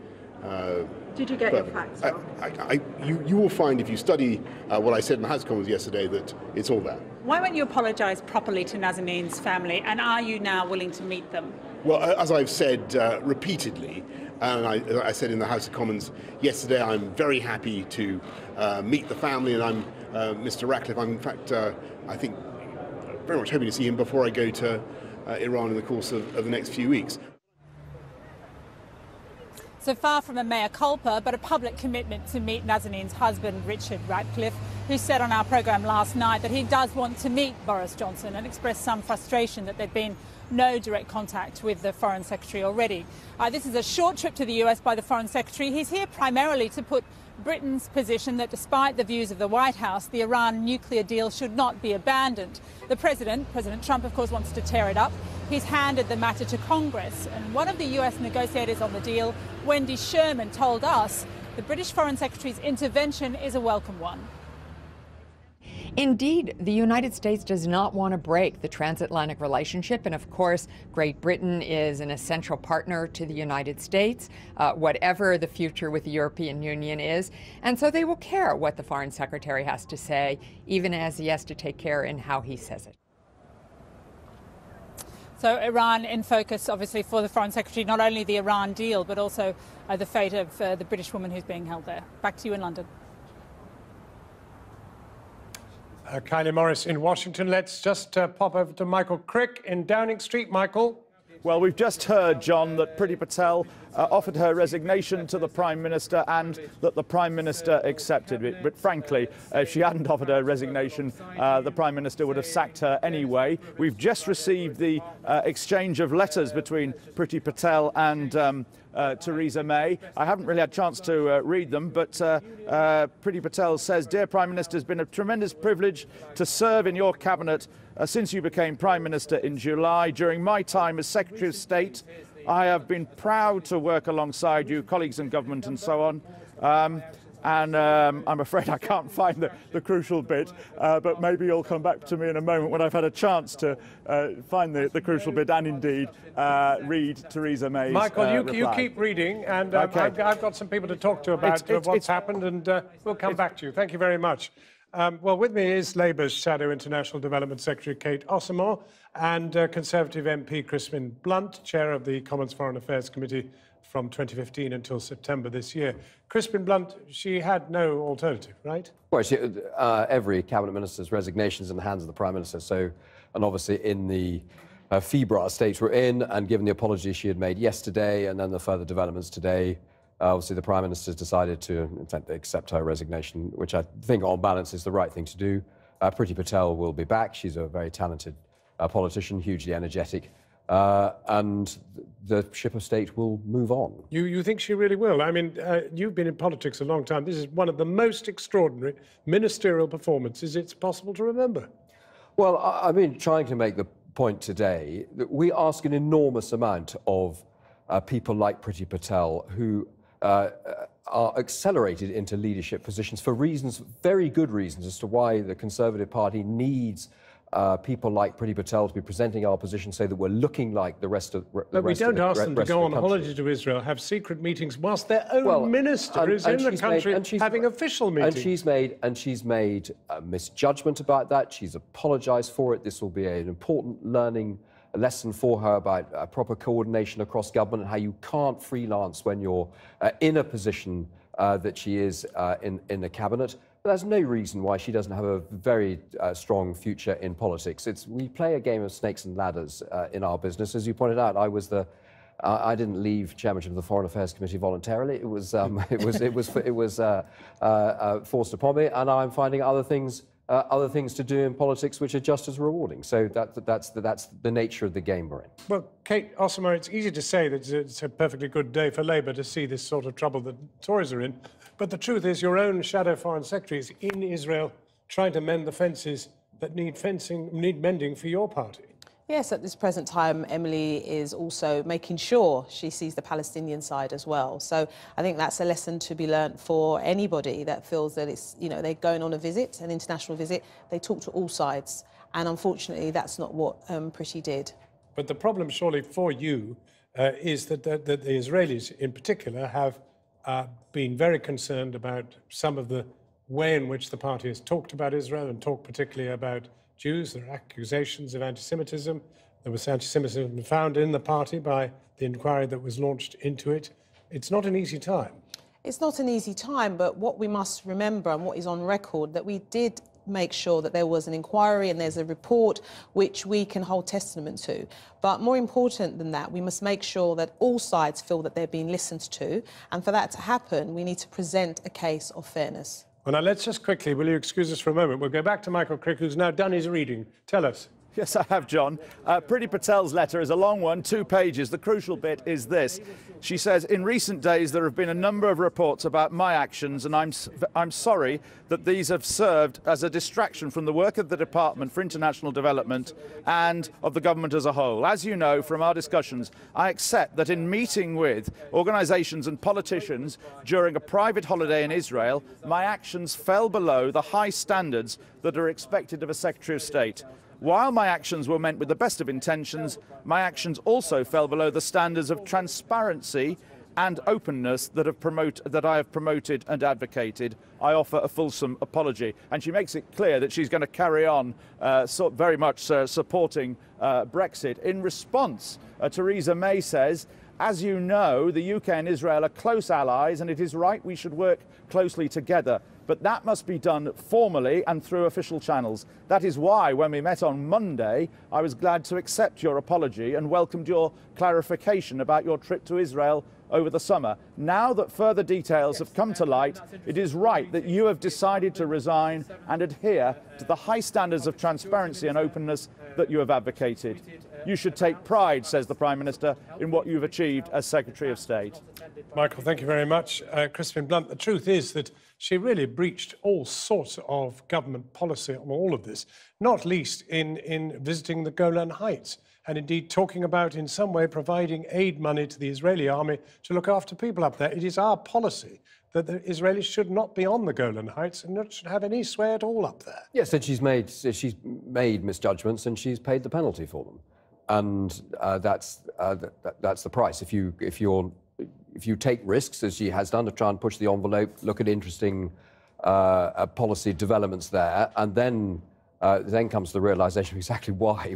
Did you get your facts wrong? You will find, if you study what I said in the House of Commons yesterday, that it's all there. Why won't you apologise properly to Nazanin's family, and are you now willing to meet them? Well, as I've said repeatedly, and I said in the House of Commons yesterday, I'm very happy to meet the family, and I'm Mr. Ratcliffe. I'm, in fact, I think, very much hoping to see him before I go to Iran in the course of the next few weeks. So far from a mea culpa, but a public commitment to meet Nazanin's husband, Richard Ratcliffe, who said on our programme last night that he does want to meet Boris Johnson and expressed some frustration that there'd been no direct contact with the Foreign Secretary already. This is a short trip to the US by the Foreign Secretary. He's here primarily to put Britain's position that despite the views of the White House, the Iran nuclear deal should not be abandoned. The President Trump, of course, wants to tear it up. He's handed the matter to Congress, and one of the US negotiators on the deal, Wendy Sherman, told us the British Foreign Secretary's intervention is a welcome one. Indeed, the United States does not want to break the transatlantic relationship, and of course, Great Britain is an essential partner to the United States, whatever the future with the European Union is, and so they will care what the Foreign Secretary has to say, even as he has to take care in how he says it. So Iran in focus, obviously, for the Foreign Secretary, not only the Iran deal, but also the fate of the British woman who's being held there. Back to you in London. Kylie Morris in Washington. Let's just pop over to Michael Crick in Downing Street. Michael. Well, we've just heard, John, that Priti Patel offered her resignation to the Prime Minister and that the Prime Minister accepted it. But frankly, if she hadn't offered her resignation, the Prime Minister would have sacked her anyway. We've just received the exchange of letters between Priti Patel and Theresa May. I haven't really had a chance to read them, but Priti Patel says, "Dear Prime Minister, it's been a tremendous privilege to serve in your cabinet since you became Prime Minister in July. During my time as Secretary of State, I have been proud to work alongside you, colleagues in government and so on. I'm afraid I can't find the crucial bit, but maybe you'll come back to me in a moment when I've had a chance to find the crucial bit and indeed read Theresa May's Michael, you reply. keep reading, and Okay. I've got some people to talk to about what's happened, and we'll come back to you. Thank you very much. Well, with me is Labour's Shadow International Development Secretary Kate Osamor and Conservative MP Crispin Blunt, Chair of the Commons Foreign Affairs Committee from 2015 until September this year. Crispin Blunt, she had no alternative, right? Well, every cabinet minister's resignation is in the hands of the Prime Minister. So, and obviously in the febrile state we're in, and given the apology she had made yesterday and then the further developments today, obviously the Prime Minister's decided to accept her resignation, which I think on balance is the right thing to do. Priti Patel will be back. She's a very talented politician, hugely energetic. And the ship of state will move on. You think she really will? I mean, you've been in politics a long time. This is one of the most extraordinary ministerial performances it's possible to remember. Well, I mean, trying to make the point today that we ask an enormous amount of people like Priti Patel who are accelerated into leadership positions for reasons, very good reasons, as to why the Conservative Party needs people like Priti Patel to be presenting our position so that we're looking like the rest of the But we don't ask them to go on country. holiday to Israel, have secret meetings, whilst their own minister is in the country having official meetings. And she's made a misjudgment about that. She's apologised for it. This will be an important learning lesson for her about proper coordination across government and how you can't freelance when you're in a position that she is in the cabinet. But there's no reason why she doesn't have a very strong future in politics. We play a game of snakes and ladders in our business. As you pointed out, I didn't leave chairmanship of the Foreign Affairs Committee voluntarily. It was forced upon me, and I'm finding other things to do in politics which are just as rewarding. So that's the nature of the game we're in. Well, Kate Osamor, it's easy to say that it's a perfectly good day for Labour to see this sort of trouble that Tories are in. But the truth is your own shadow foreign secretary is in Israel trying to mend the fences that need mending for your party. Yes, at this present time, Emily is also making sure she sees the Palestinian side as well. So I think that's a lesson to be learnt for anybody that feels that it's, they're going on a visit, an international visit, they talk to all sides. And unfortunately, that's not what Priti did. But the problem, surely, for you is that the Israelis in particular have been very concerned about some of the way in which the party has talked about Israel and talked particularly about Jews. There are accusations of anti-Semitism. There was anti-Semitism found in the party by the inquiry that was launched into it. It's not an easy time. It's not an easy time, but what we must remember and what is on record, that we did make sure that there was an inquiry and there's a report which we can hold testament to. But more important than that, we must make sure that all sides feel that they're being listened to. And for that to happen, we need to present a case of fairness. Well, now let's just quickly, will you excuse us for a moment? We'll go back to Michael Crick, who's now done his reading. Tell us. Yes, I have, John. Priti Patel's letter is a long one, 2 pages. The crucial bit is this. She says, in recent days there have been a number of reports about my actions, and I'm sorry that these have served as a distraction from the work of the Department for International Development and of the government as a whole. As you know from our discussions, I accept that in meeting with organisations and politicians during a private holiday in Israel, my actions fell below the high standards that are expected of a Secretary of State. While my actions were meant with the best of intentions, my actions also fell below the standards of transparency and openness that I have promoted and advocated. I offer a fulsome apology. And she makes it clear that she's going to carry on very much supporting Brexit. In response, Theresa May says, as you know, the UK and Israel are close allies, and it is right we should work closely together. But that must be done formally and through official channels. That is why, when we met on Monday, I was glad to accept your apology and welcomed your clarification about your trip to Israel over the summer. Now that further details have come to light, it is right that you have decided to resign and adhere to the high standards of transparency and openness that you have advocated. You should take pride, says the Prime Minister, in what you've achieved as Secretary of State. Michael, thank you very much. Crispin Blunt, the truth is that she really breached all sorts of government policy on all of this, not least in visiting the Golan Heights and indeed talking about, in some way, providing aid money to the Israeli army to look after people up there. It is our policy that the Israelis should not be on the Golan Heights and not should have any sway at all up there. Yes, and she's made misjudgments and she's paid the penalty for them. And that's the price. If you take risks, as she has done, to try and push the envelope, look at interesting policy developments there, and then comes the realisation of exactly why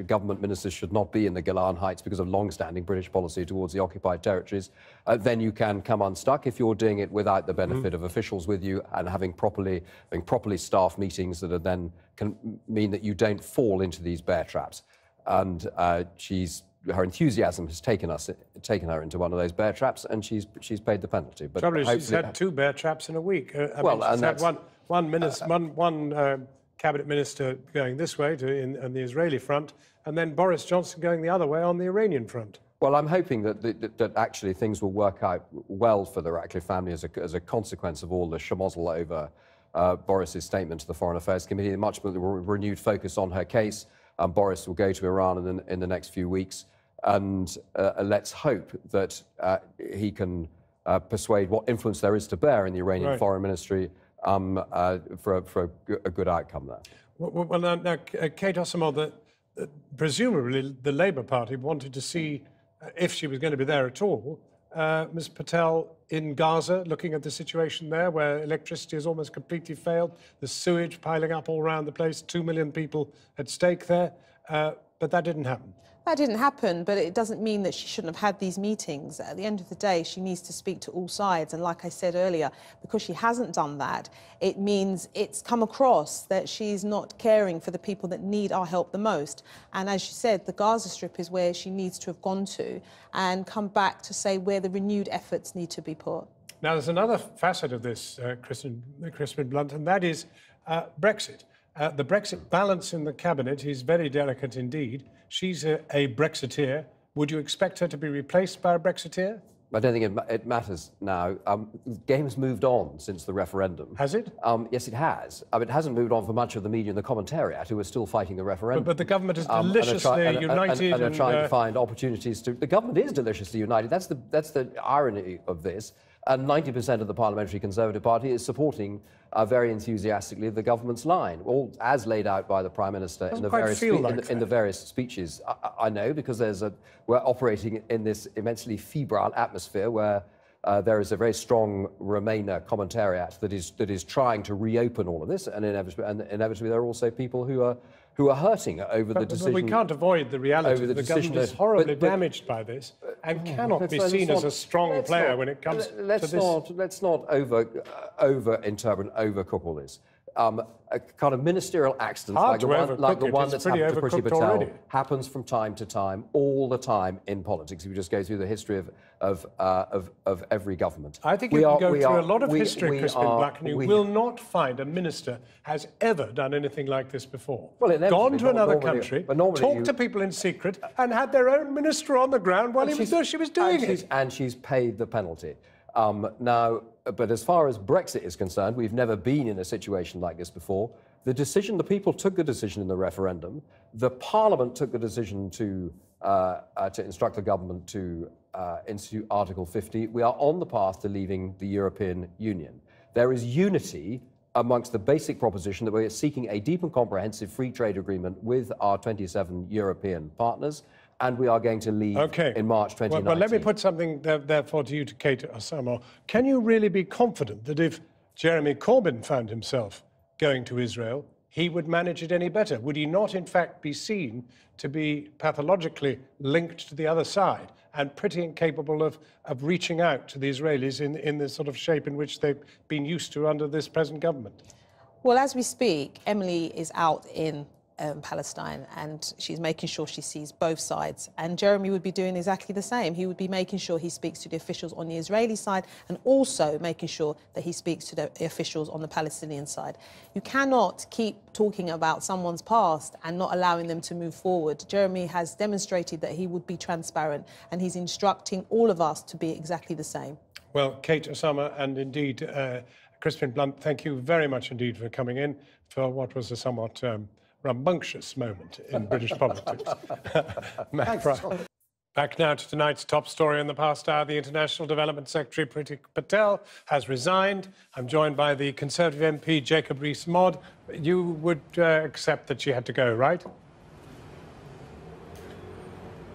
government ministers should not be in the Golan Heights because of long-standing British policy towards the occupied territories. Then you can come unstuck if you're doing it without the benefit of officials with you and having properly staffed meetings that then can mean that you don't fall into these bear traps. And her enthusiasm has taken her into one of those bear traps, and she's paid the penalty. But probably she's had 2 bear traps in a week. She's had one cabinet minister going this way on the Israeli front, and then Boris Johnson going the other way on the Iranian front. Well, I'm hoping that actually things will work out well for the Ratcliffe family as a consequence of all the schmozzle over Boris's statement to the Foreign Affairs Committee, much more renewed focus on her case. Boris will go to Iran in the next few weeks, and let's hope that he can persuade what influence there is to bear in the Iranian Foreign Ministry for a good outcome there. Well, now Kate Osamor, presumably the Labour Party wanted to see, if she was going to be there at all, Ms. Patel in Gaza, looking at the situation there where electricity has almost completely failed, the sewage piling up all around the place, 2 million people at stake there, but that didn't happen. That didn't happen, but it doesn't mean that she shouldn't have had these meetings. At the end of the day, she needs to speak to all sides. And like I said earlier, because she hasn't done that, it means it's come across that she's not caring for the people that need our help the most. And as you said, the Gaza Strip is where she needs to have gone to and come back to say where the renewed efforts need to be put. Now, there's another facet of this, Crispin Blunt, and that is Brexit. The Brexit balance in the cabinet is very delicate indeed. She's a Brexiteer. Would you expect her to be replaced by a Brexiteer? I don't think it matters now. The game's moved on since the referendum. Has it? Yes, it has. It hasn't moved on for much of the media and the commentariat, who are still fighting the referendum. But the government is deliciously united. And are trying to find opportunities to... The government is deliciously united. That's the irony of this. And 90% of the Parliamentary Conservative Party is supporting very enthusiastically the government's line, all as laid out by the Prime Minister in the various speeches. I know, because we're operating in this immensely febrile atmosphere where there is a very strong Remainer commentariat that is trying to reopen all of this, and inevitably there are also people who are hurting over the decision. But we can't avoid the reality that the government is horribly damaged by this and cannot be seen as a strong player when it comes to this. Let's not over-interpret and overcook all this. a kind of ministerial accident Hard like the one it's that's pretty happened to Priti overcooked Patel already. happens from time to time, all the time in politics. If you just go through the history of every government. I think you can go through a lot of history, Crispin Black, and you will not find a minister has ever done anything like this before. Well, gone to another country, talked to people in secret, and had their own minister on the ground while she was doing it. And she's paid the penalty. Now, but as far as Brexit is concerned, we've never been in a situation like this before. The people took the decision in the referendum. The Parliament took the decision to instruct the government to institute Article 50. We are on the path to leaving the European Union. There is unity amongst the basic proposition that we're seeking a deep and comprehensive free trade agreement with our 27 European partners, and we are going to leave in March 2019. Well, let me put something therefore to you, to Kate Osama. Can you really be confident that if Jeremy Corbyn found himself going to Israel, he would manage it any better? Would he not, in fact, be seen to be pathologically linked to the other side and pretty incapable of reaching out to the Israelis in the sort of shape in which they've been used to under this present government? Well, as we speak, Emily is out in Palestine, and she's making sure she sees both sides. And Jeremy would be doing exactly the same. He would be making sure he speaks to the officials on the Israeli side and also making sure that he speaks to the officials on the Palestinian side. You cannot keep talking about someone's past and not allowing them to move forward. Jeremy has demonstrated that he would be transparent, and he's instructing all of us to be exactly the same. Well, Kate Osama and indeed Crispin Blunt, thank you very much indeed for coming in for what was a somewhat rambunctious moment in British politics. Back now to tonight's top story in the past hour. The International Development Secretary, Priti Patel, has resigned. I'm joined by the Conservative MP, Jacob Rees-Mogg. You would accept that she had to go, right?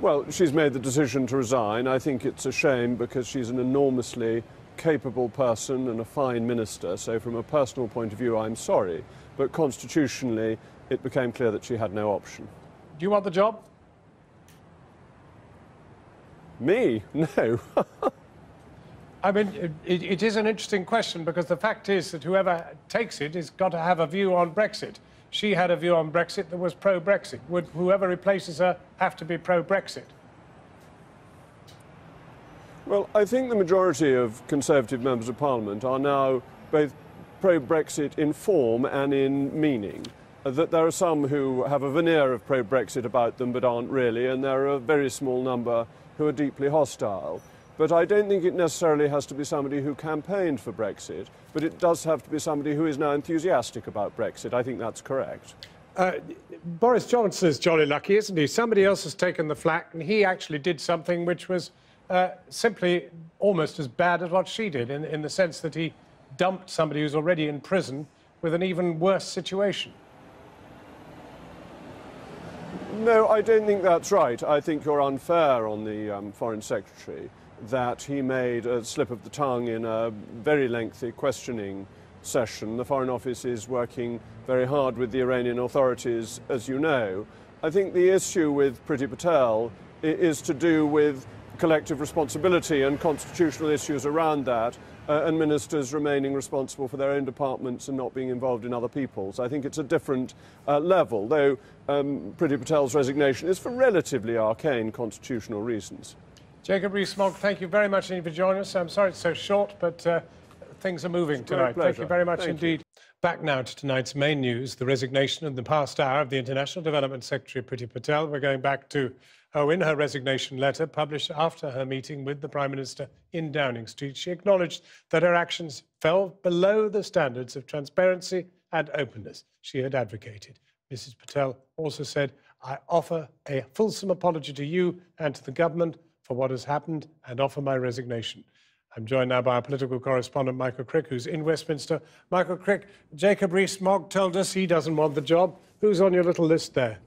Well, she's made the decision to resign. I think it's a shame because she's an enormously capable person and a fine minister. So from a personal point of view, I'm sorry. But constitutionally, it became clear that she had no option. Do you want the job? Me? No. I mean, it is an interesting question because the fact is that whoever takes it has got to have a view on Brexit. She had a view on Brexit that was pro-Brexit. Would whoever replaces her have to be pro-Brexit? Well, I think the majority of Conservative members of Parliament are now both pro-Brexit in form and in meaning. That there are some who have a veneer of pro-Brexit about them but aren't really, and there are a very small number who are deeply hostile. But I don't think it necessarily has to be somebody who campaigned for Brexit, but it does have to be somebody who is now enthusiastic about Brexit. I think that's correct. Boris Johnson is jolly lucky, isn't he? Somebody else has taken the flak, and he actually did something which was simply almost as bad as what she did, in the sense that he dumped somebody who's already in prison with an even worse situation. No, I don't think that's right. I think you're unfair on the Foreign Secretary, that he made a slip of the tongue in a very lengthy questioning session. The Foreign Office is working very hard with the Iranian authorities, as you know. I think the issue with Priti Patel is to do with collective responsibility and constitutional issues around that, and ministers remaining responsible for their own departments and not being involved in other people's. I think it's a different level, though Priti Patel's resignation is for relatively arcane constitutional reasons. Jacob Rees-Mogg, thank you very much indeed for joining us. I'm sorry it's so short, but things are moving tonight. Thank you very much indeed. Back now to tonight's main news, the resignation in the past hour of the International Development Secretary, Priti Patel. We're going back to in her resignation letter published after her meeting with the Prime Minister in Downing Street, she acknowledged that her actions fell below the standards of transparency and openness she had advocated. Mrs. Patel also said, "I offer a fulsome apology to you and to the government for what has happened and offer my resignation." I'm joined now by our political correspondent, Michael Crick, who's in Westminster. Michael Crick, Jacob Rees-Mogg told us he doesn't want the job. Who's on your little list there?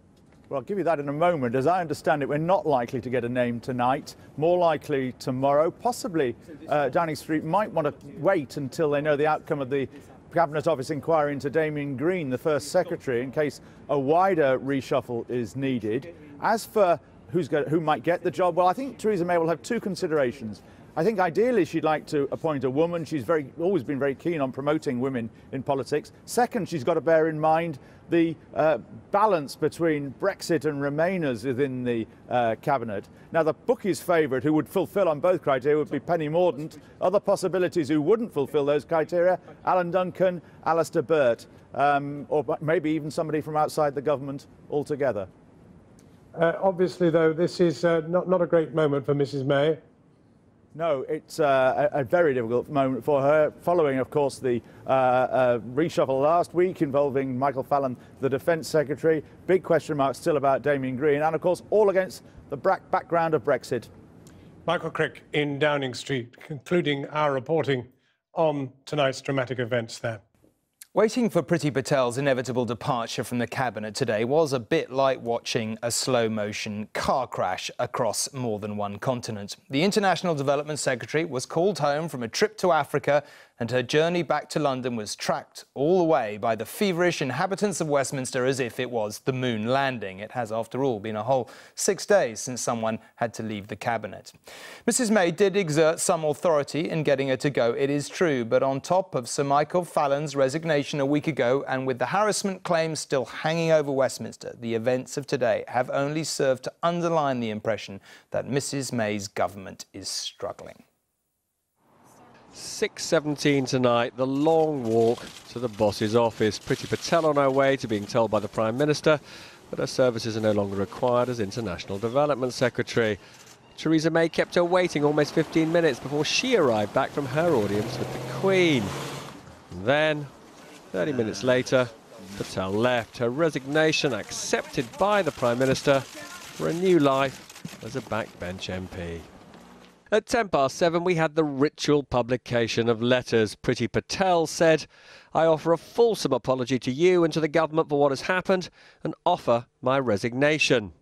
Well, I'll give you that in a moment. As I understand it, we're not likely to get a name tonight, more likely tomorrow. Possibly Downing Street might want to wait until they know the outcome of the Cabinet Office inquiry into Damien Green, the First Secretary, in case a wider reshuffle is needed. As for who might get the job, well, I think Theresa May will have two considerations. I think ideally she'd like to appoint a woman. She's always been very keen on promoting women in politics. Second, she's got to bear in mind the balance between Brexit and Remainers within the cabinet. Now, the bookies' favourite, who would fulfil on both criteria, would be Penny Mordaunt. Other possibilities who wouldn't fulfil those criteria: Alan Duncan, Alistair Burt, or maybe even somebody from outside the government altogether. Obviously, though, this is not a great moment for Mrs May. No, it's a very difficult moment for her, following, of course, the reshuffle last week involving Michael Fallon, the Defence Secretary. Big question marks still about Damien Green, and, of course, all against the background of Brexit. Michael Crick in Downing Street, concluding our reporting on tonight's dramatic events there. Waiting for Priti Patel's inevitable departure from the cabinet today was a bit like watching a slow-motion car crash across more than one continent. The International Development Secretary was called home from a trip to Africa, and her journey back to London was tracked all the way by the feverish inhabitants of Westminster as if it was the moon landing. It has, after all, been a whole 6 days since someone had to leave the cabinet. Mrs May did exert some authority in getting her to go, it is true, but on top of Sir Michael Fallon's resignation a week ago, and with the harassment claims still hanging over Westminster, the events of today have only served to underline the impression that Mrs May's government is struggling. 6:17 tonight, the long walk to the boss's office. Priti Patel on her way to being told by the Prime Minister that her services are no longer required as International Development Secretary. Theresa May kept her waiting almost 15 minutes before she arrived back from her audience with the Queen. And then, 30 minutes later, Patel left, her resignation accepted by the Prime Minister for a new life as a backbench MP. At 7:10, we had the ritual publication of letters. Priti Patel said, "I offer a fulsome apology to you and to the government for what has happened and offer my resignation."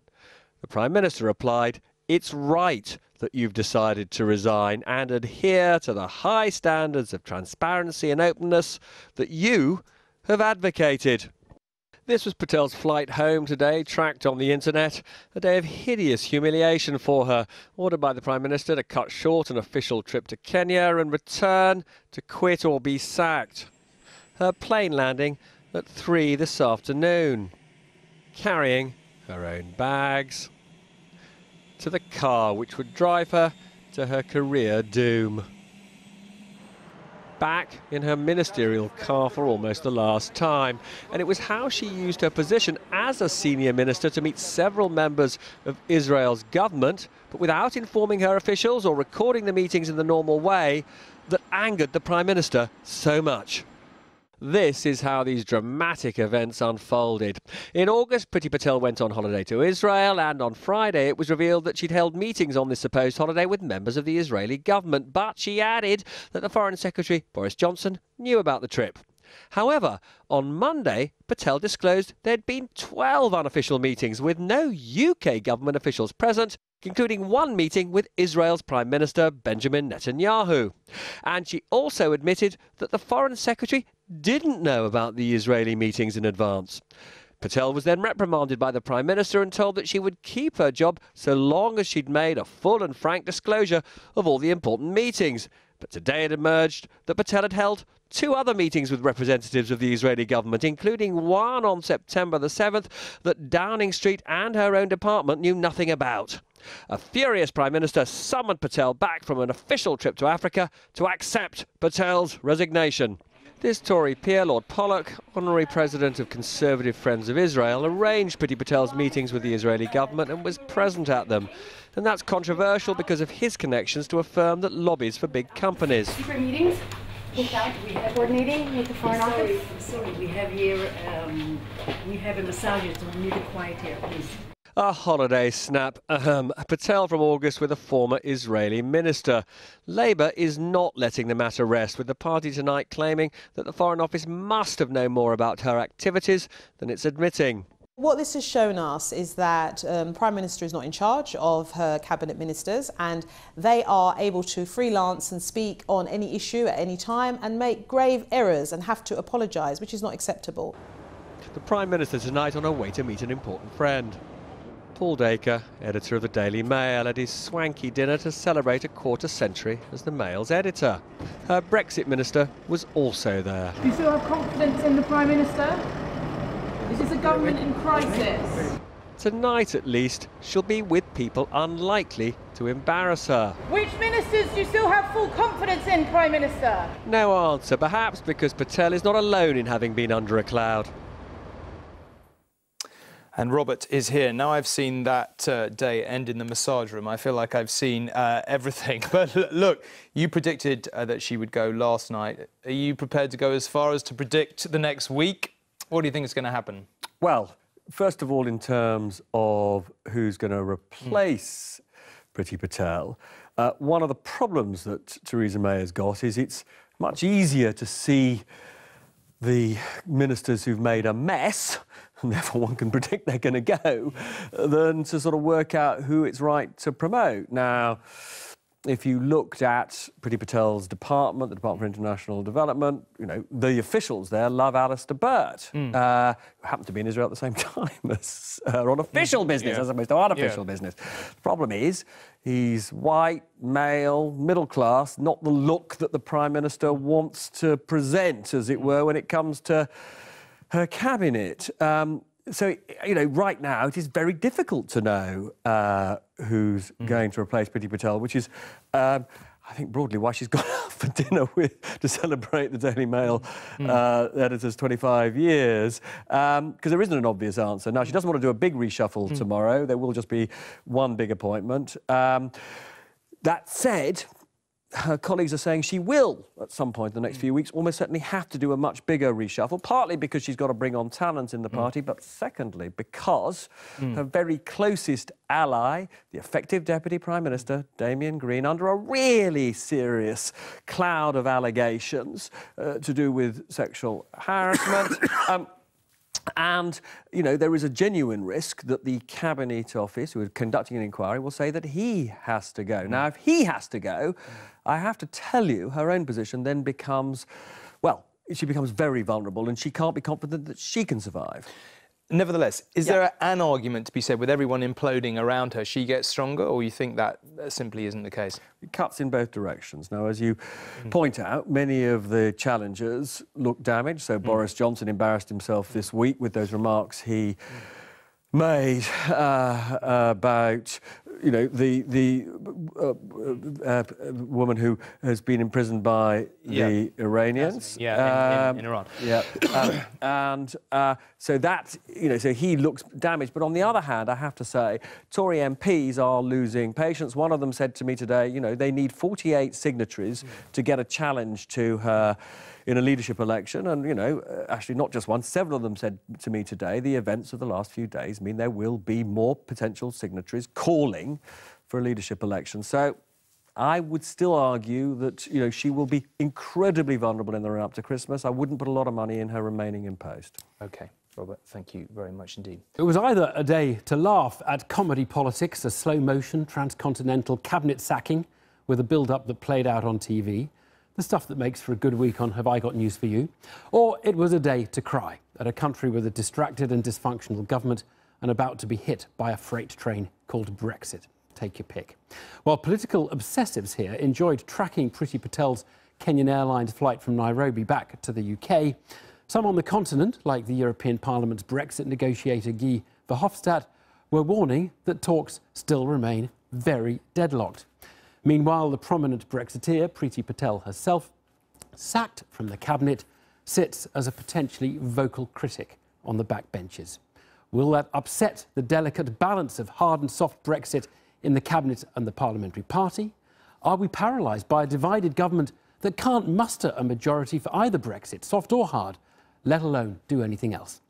The Prime Minister replied, "It's right that you've decided to resign and adhere to the high standards of transparency and openness that you have advocated." This was Patel's flight home today, tracked on the internet. A day of hideous humiliation for her, ordered by the Prime Minister to cut short an official trip to Kenya and return to quit or be sacked. Her plane landing at 3 this afternoon, carrying her own bags to the car which would drive her to her career doom. Back in her ministerial car for almost the last time. And it was how she used her position as a senior minister to meet several members of Israel's government, but without informing her officials or recording the meetings in the normal way, that angered the Prime Minister so much. This is how these dramatic events unfolded. In August, Priti Patel went on holiday to Israel, and on Friday it was revealed that she'd held meetings on this supposed holiday with members of the Israeli government. But she added that the Foreign Secretary, Boris Johnson, knew about the trip. However, on Monday, Patel disclosed there'd been 12 unofficial meetings with no UK government officials present, including one meeting with Israel's Prime Minister Benjamin Netanyahu. And she also admitted that the Foreign Secretary didn't know about the Israeli meetings in advance. Patel was then reprimanded by the Prime Minister and told that she would keep her job so long as she'd made a full and frank disclosure of all the important meetings. But today it emerged that Patel had held 2 other meetings with representatives of the Israeli government, including one on September the 7th that Downing Street and her own department knew nothing about. A furious Prime Minister summoned Patel back from an official trip to Africa to accept Patel's resignation. This Tory peer, Lord Pollock, honorary president of Conservative Friends of Israel, arranged Priti Patel's meetings with the Israeli government and was present at them. And that's controversial because of his connections to a firm that lobbies for big companies. Secret meetings? We have coordinating with the Foreign Office? Sorry, we have here, we have a massager, so we need to quiet here, please. A holiday snap. Patel from August with a former Israeli minister. Labour is not letting the matter rest, with the party tonight claiming that the Foreign Office must have known more about her activities than it's admitting. What this has shown us is that Prime Minister is not in charge of her cabinet ministers, and they are able to freelance and speak on any issue at any time and make grave errors and have to apologise, which is not acceptable. The Prime Minister tonight on her way to meet an important friend. Paul Dacre, editor of the Daily Mail, at his swanky dinner to celebrate a quarter century as the Mail's editor. Her Brexit minister was also there. Do you still have confidence in the Prime Minister? Is this a government in crisis? Tonight, at least, she'll be with people unlikely to embarrass her. Which ministers do you still have full confidence in, Prime Minister? No answer, perhaps because Patel is not alone in having been under a cloud. And Robert is here. Now I've seen that day end in the massage room, I feel like I've seen everything. But look, you predicted that she would go last night. Are you prepared to go as far as to predict the next week? What do you think is going to happen? Well, first of all, in terms of who's going to replace Priti Patel, one of the problems that Theresa May has got is it's much easier to see the ministers who've made a mess, and therefore one can predict they're going to go, than to sort of work out who it's right to promote. Now, if you looked at Priti Patel's department, the Department for International Development, you know, the officials there love Alistair Burt, who happened to be in Israel at the same time as on official business as opposed to unofficial business. The problem is he's white, male, middle class, not the look that the Prime Minister wants to present, as it were, when it comes to her cabinet. So, you know, right now it is very difficult to know who's going to replace Priti Patel, which is, I think, broadly why she's gone out for dinner to celebrate the Daily Mail editor's 25 years, because there isn't an obvious answer. Now, she doesn't want to do a big reshuffle tomorrow. There will just be one big appointment. That said, her colleagues are saying she will, at some point in the next few weeks, almost certainly have to do a much bigger reshuffle, partly because she's got to bring on talent in the party, but secondly, because her very closest ally, the effective Deputy Prime Minister, Damien Green, under a really serious cloud of allegations to do with sexual harassment. And, you know, there is a genuine risk that the Cabinet Office, who are conducting an inquiry, will say that he has to go. Now, if he has to go, I have to tell you, her own position then becomes, well, she becomes very vulnerable and she can't be confident that she can survive. Nevertheless, is there an argument to be said with everyone imploding around her, she gets stronger, or you think that simply isn't the case? It cuts in both directions. Now, as you point out, many of the challengers look damaged. So Boris Johnson embarrassed himself this week with those remarks he made about, you know, the woman who has been imprisoned by the Iranians. in Iran. So that, you know, so he looks damaged. But on the other hand, I have to say, Tory MPs are losing patience. One of them said to me today, you know, they need 48 signatories to get a challenge to her in a leadership election. And, you know, actually not just one, several of them said to me today, the events of the last few days mean there will be more potential signatories calling for a leadership election. So I would still argue that, you know, she will be incredibly vulnerable in the run-up to Christmas. I wouldn't put a lot of money in her remaining in post. OK. Robert, thank you very much indeed. It was either a day to laugh at comedy politics, a slow-motion transcontinental cabinet sacking with a build-up that played out on TV, the stuff that makes for a good week on Have I Got News For You, or it was a day to cry at a country with a distracted and dysfunctional government and about to be hit by a freight train called Brexit. Take your pick. While political obsessives here enjoyed tracking Priti Patel's Kenyan Airlines flight from Nairobi back to the UK, some on the continent, like the European Parliament's Brexit negotiator Guy Verhofstadt, were warning that talks still remain very deadlocked. Meanwhile, the prominent Brexiteer, Priti Patel herself, sacked from the cabinet, sits as a potentially vocal critic on the backbenches. Will that upset the delicate balance of hard and soft Brexit in the cabinet and the parliamentary party? Are we paralysed by a divided government that can't muster a majority for either Brexit, soft or hard, let alone do anything else?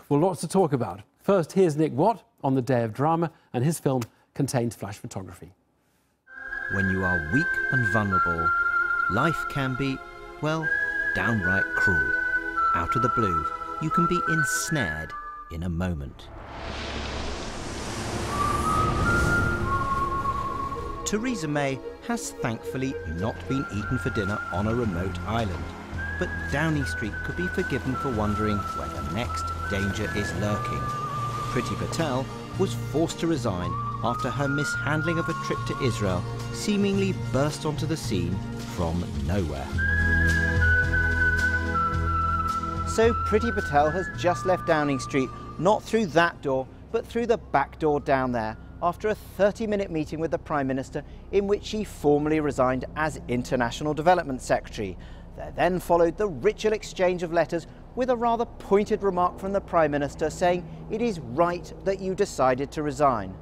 Well, lots to talk about. First, here's Nick Watt on the Day of Drama, and his film contains flash photography. When you are weak and vulnerable, life can be, well, downright cruel. Out of the blue, you can be ensnared in a moment. Theresa May has thankfully not been eaten for dinner on a remote island, but Downing Street could be forgiven for wondering where the next danger is lurking. Priti Patel was forced to resign after her mishandling of a trip to Israel seemingly burst onto the scene from nowhere. So Priti Patel has just left Downing Street, not through that door, but through the back door down there, after a 30-minute meeting with the Prime Minister in which she formally resigned as International Development Secretary. There then followed the ritual exchange of letters with a rather pointed remark from the Prime Minister saying it is right that you decided to resign.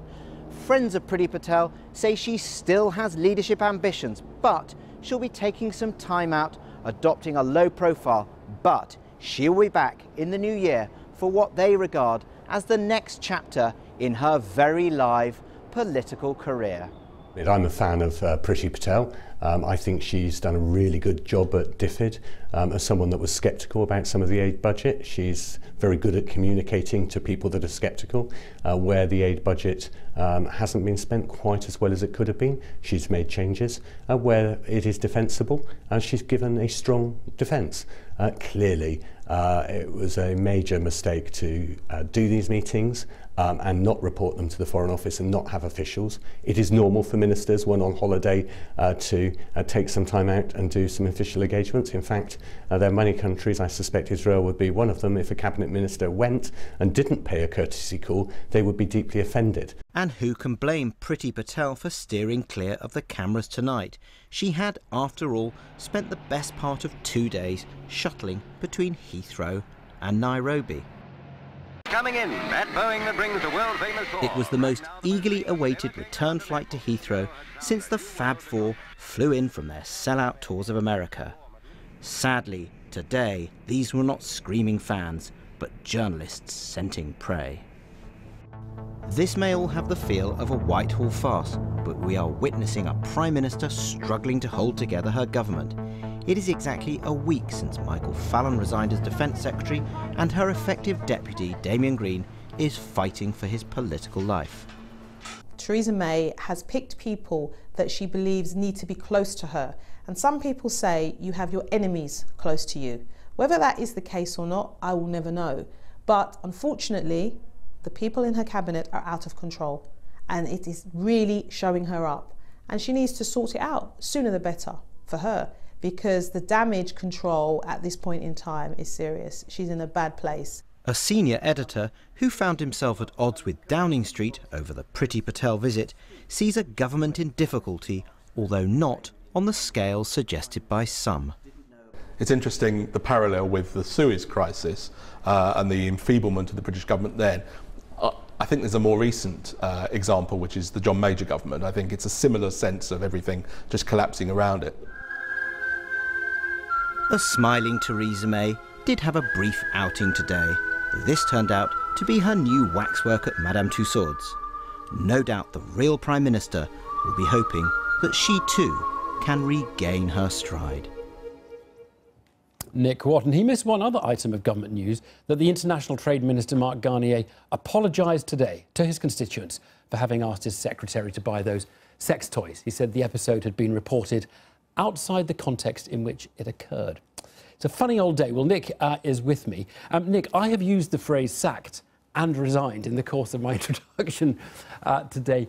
Friends of Priti Patel say she still has leadership ambitions, but she'll be taking some time out, adopting a low profile, but she'll be back in the new year for what they regard as the next chapter in her very live political career. I'm a fan of Priti Patel. I think she's done a really good job at DFID. As someone that was sceptical about some of the aid budget, she's very good at communicating to people that are sceptical where the aid budget hasn't been spent quite as well as it could have been. She's made changes where it is defensible, and she's given a strong defence. Clearly, it was a major mistake to do these meetings and not report them to the Foreign Office and not have officials. It is normal for ministers when on holiday to take some time out and do some official engagements. In fact, there are many countries, I suspect Israel would be one of them, if a cabinet minister went and didn't pay a courtesy call, they would be deeply offended. And who can blame Priti Patel for steering clear of the cameras tonight? She had, after all, spent the best part of 2 days shuttling between Heathrow and Nairobi. Coming in, that Boeing that brings the world-famous... It was the most eagerly awaited return flight to Heathrow since the Fab Four flew in from their sellout tours of America. Sadly, today, these were not screaming fans, but journalists scenting prey. This may all have the feel of a Whitehall farce, but we are witnessing a Prime Minister struggling to hold together her government. It is exactly a week since Michael Fallon resigned as Defence Secretary, and her effective deputy, Damien Green, is fighting for his political life. Theresa May has picked people that she believes need to be close to her, and some people say you have your enemies close to you. Whether that is the case or not, I will never know. But unfortunately, the people in her cabinet are out of control, and it is really showing her up. And she needs to sort it out, sooner the better for her, because the damage control at this point in time is serious. She's in a bad place. A senior editor who found himself at odds with Downing Street over the Priti Patel visit sees a government in difficulty, although not on the scale suggested by some. It's interesting the parallel with the Suez crisis and the enfeeblement of the British government then. I think there's a more recent example, which is the John Major government. I think it's a similar sense of everything just collapsing around it. A smiling Theresa May did have a brief outing today. This turned out to be her new waxwork at Madame Tussauds. No doubt the real Prime Minister will be hoping that she too can regain her stride. Nick Wotton. He missed one other item of government news, that the International Trade Minister Mark Garnier apologised today to his constituents for having asked his secretary to buy those sex toys. He said the episode had been reported outside the context in which it occurred. It's a funny old day. Well, Nick is with me. Nick, I have used the phrase sacked and resigned in the course of my introduction today.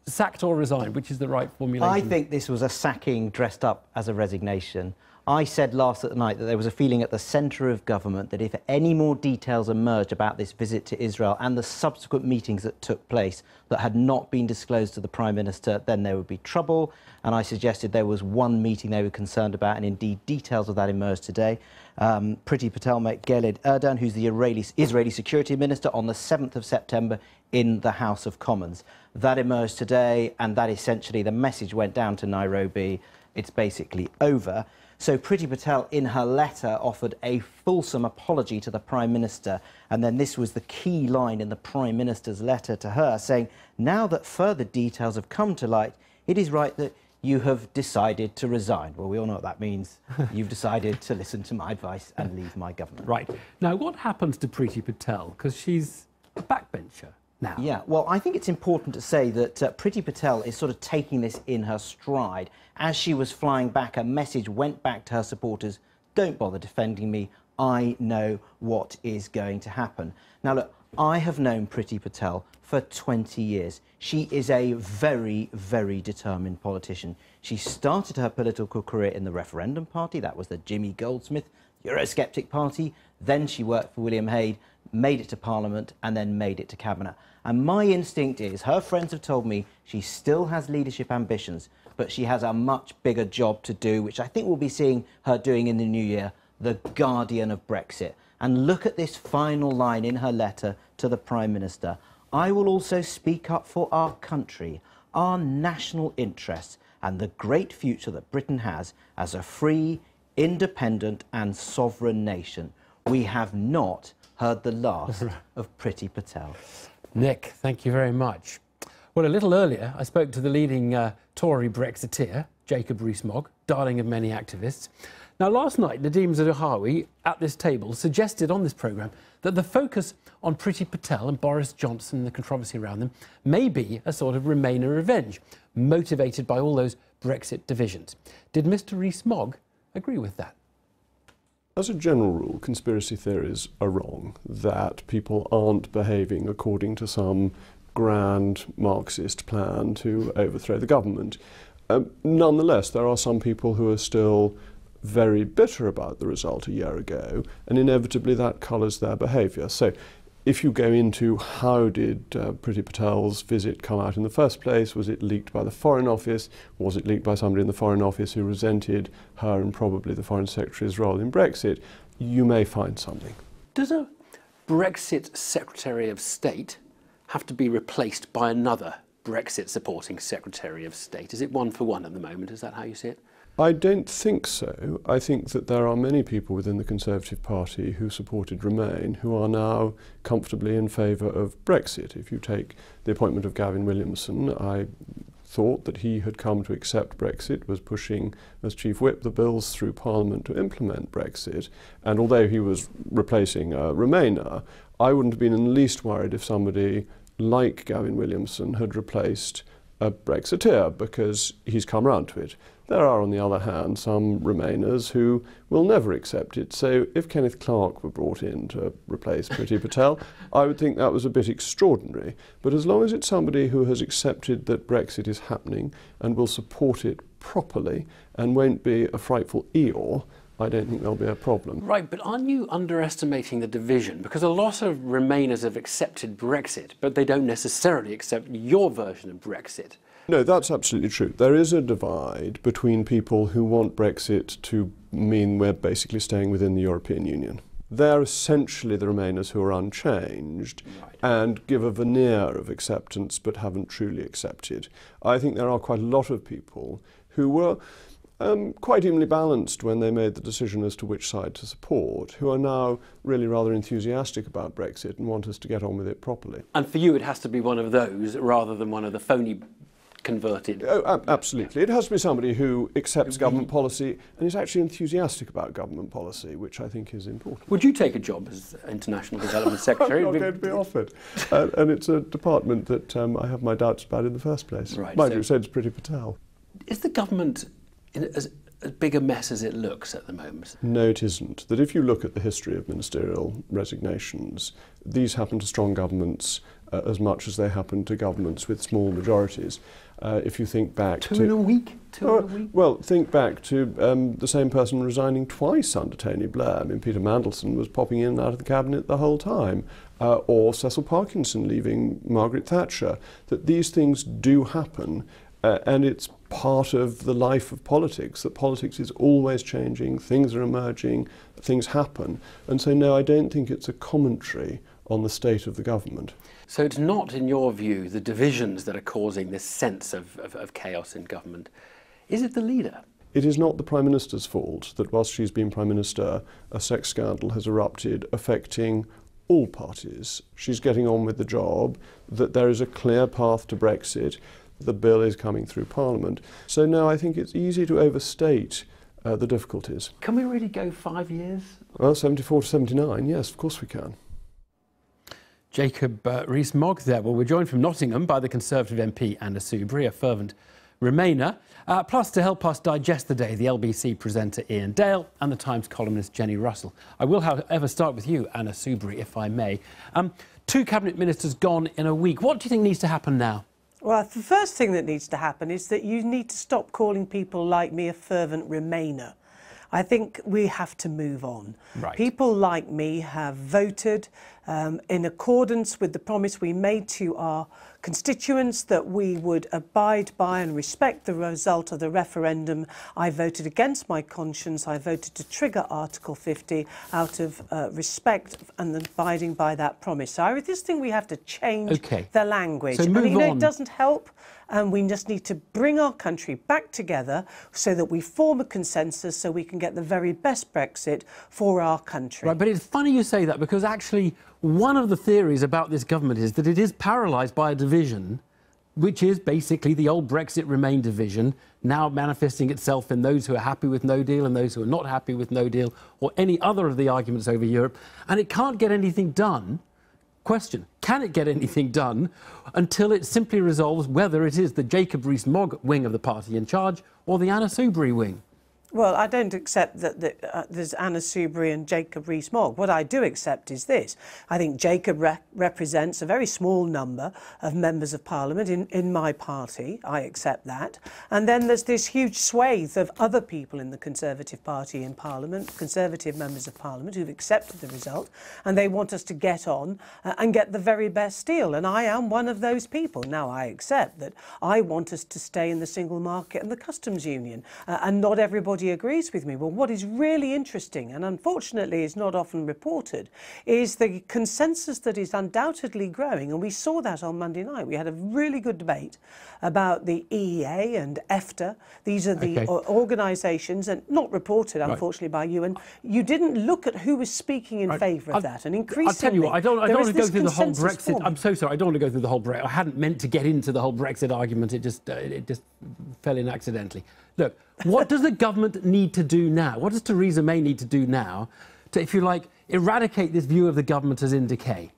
Sacked or resigned, which is the right formulation? I think this was a sacking dressed up as a resignation. I said last night that there was a feeling at the centre of government that if any more details emerged about this visit to Israel and the subsequent meetings that took place that had not been disclosed to the Prime Minister, then there would be trouble. And I suggested there was one meeting they were concerned about, and indeed details of that emerged today. Priti Patel met Gilad Erdan, who's the Israeli Security Minister, on the 7th of September in the House of Commons. That emerged today, and that essentially, the message went down to Nairobi. It's basically over. So Priti Patel, in her letter, offered a fulsome apology to the Prime Minister, and then this was the key line in the Prime Minister's letter to her, saying, now that further details have come to light, it is right that you have decided to resign. Well, we all know what that means. You've decided to listen to my advice and leave my government. Right. Now, what happens to Priti Patel? Because she's a backbencher now. Yeah, well, I think it's important to say that Priti Patel is sort of taking this in her stride. As she was flying back, a message went back to her supporters, don't bother defending me, I know what is going to happen. Now, look, I have known Priti Patel for 20 years. She is a very, very determined politician. She started her political career in the Referendum Party. That was the Jimmy Goldsmith Eurosceptic Party. Then she worked for William Hague, made it to Parliament, and then made it to Cabinet. And my instinct is, her friends have told me she still has leadership ambitions, but she has a much bigger job to do, which I think we'll be seeing her doing in the new year, the guardian of Brexit. And look at this final line in her letter to the Prime Minister. I will also speak up for our country, our national interests, and the great future that Britain has as a free, independent and sovereign nation. We have not heard the last of Priti Patel. Nick, thank you very much. Well, a little earlier, I spoke to the leading Tory Brexiteer, Jacob Rees-Mogg, darling of many activists. Now, last night, Nadeem Zaghari at this table suggested on this programme that the focus on Priti Patel and Boris Johnson and the controversy around them may be a sort of Remainer revenge, motivated by all those Brexit divisions. Did Mr Rees-Mogg agree with that? As a general rule, conspiracy theories are wrong, that people aren't behaving according to some grand Marxist plan to overthrow the government. Nonetheless, there are some people who are still very bitter about the result a year ago, and inevitably that colours their behaviour. So if you go into how did Priti Patel's visit come out in the first place, was it leaked by the Foreign Office, was it leaked by somebody in the Foreign Office who resented her and probably the Foreign Secretary's role in Brexit, you may find something. Does a Brexit Secretary of State have to be replaced by another Brexit-supporting Secretary of State? Is it one for one at the moment? Is that how you see it? I don't think so. I think that there are many people within the Conservative Party who supported Remain who are now comfortably in favour of Brexit. If you take the appointment of Gavin Williamson, I thought that he had come to accept Brexit, was pushing as Chief Whip the bills through Parliament to implement Brexit, and although he was replacing a Remainer, I wouldn't have been in the least worried if somebody like Gavin Williamson had replaced a Brexiteer, because he's come round to it. There are, on the other hand, some Remainers who will never accept it. So if Kenneth Clarke were brought in to replace Priti Patel, I would think that was a bit extraordinary. But as long as it's somebody who has accepted that Brexit is happening and will support it properly and won't be a frightful Eeyore, I don't think there'll be a problem. Right, but aren't you underestimating the division? Because a lot of Remainers have accepted Brexit, but they don't necessarily accept your version of Brexit. No, that's absolutely true. There is a divide between people who want Brexit to mean we're basically staying within the European Union. They're essentially the Remainers who are unchanged and give a veneer of acceptance but haven't truly accepted. I think there are quite a lot of people who were quite evenly balanced when they made the decision as to which side to support, who are now really rather enthusiastic about Brexit and want us to get on with it properly. And for you it has to be one of those rather than one of the phony converted. Oh, absolutely. It has to be somebody who accepts government policy and is actually enthusiastic about government policy, which I think is important. Would you take a job as International Development Secretary? I'm not going to be offered. And it's a department that I have my doubts about in the first place. Right, Mind you, so it's Priti Patel. Is the government in as big a mess as it looks at the moment? No, it isn't. That if you look at the history of ministerial resignations, these happen to strong governments as much as they happen to governments with small majorities. If you think back Two in a week? Well, think back to the same person resigning twice under Tony Blair. I mean, Peter Mandelson was popping in and out of the cabinet the whole time. Or Cecil Parkinson leaving Margaret Thatcher. That these things do happen. And it's part of the life of politics, that politics is always changing, things are emerging, things happen. And so, no, I don't think it's a commentary on the state of the government. So it's not, in your view, the divisions that are causing this sense of chaos in government. Is it the leader? It is not the Prime Minister's fault that whilst she's been Prime Minister, a sex scandal has erupted affecting all parties. She's getting on with the job, that there is a clear path to Brexit. The bill is coming through Parliament. So no, I think it's easy to overstate the difficulties. Can we really go 5 years? Well, 74 to 79, yes, of course we can. Jacob Rees-Mogg there. Well, we're joined from Nottingham by the Conservative MP Anna Soubry, a fervent Remainer. Plus, to help us digest the day, the LBC presenter Ian Dale and the Times columnist Jenny Russell. I will, however, start with you, Anna Soubry, if I may. 2 cabinet ministers gone in a week. What do you think needs to happen now? Well, the first thing that needs to happen is that you need to stop calling people like me a fervent Remainer. I think we have to move on. Right. People like me have voted in accordance with the promise we made to our constituents that we would abide by and respect the result of the referendum. I voted against my conscience. I voted to trigger Article 50 out of respect and abiding by that promise. So I just think we have to change the language. So move on. It doesn't help. And we just need to bring our country back together so that we form a consensus so we can get the very best Brexit for our country. Right, but it's funny you say that, because actually one of the theories about this government is that it is paralysed by a division, which is basically the old Brexit Remain division, now manifesting itself in those who are happy with no deal and those who are not happy with no deal, or any other of the arguments over Europe, and it can't get anything done. Question, can it get anything done until it simply resolves whether it is the Jacob Rees-Mogg wing of the party in charge or the Anna Soubry wing? Well, I don't accept that there's Anna Soubry and Jacob Rees-Mogg. What I do accept is this. I think Jacob represents a very small number of members of Parliament in my party. I accept that. And then there's this huge swathe of other people in the Conservative Party in Parliament, Conservative members of Parliament, who've accepted the result, and they want us to get on and get the very best deal. And I am one of those people. Now, I accept that I want us to stay in the single market and the customs union, and not everybody agrees with me. Well, what is really interesting, and unfortunately is not often reported, is the consensus that is undoubtedly growing, and we saw that on Monday night. We had a really good debate about the EEA and EFTA. These are the organisations, and not reported, unfortunately, by you, and you didn't look at who was speaking in favour of that, and increasingly... I'll tell you what, I don't want to go through the whole Brexit... I'm so sorry, I don't want to go through the whole Brexit. I hadn't meant to get into the whole Brexit argument. It just fell in accidentally. Look, what does the government need to do now? What does Theresa May need to do now to, if you like, eradicate this view of the government as in decay?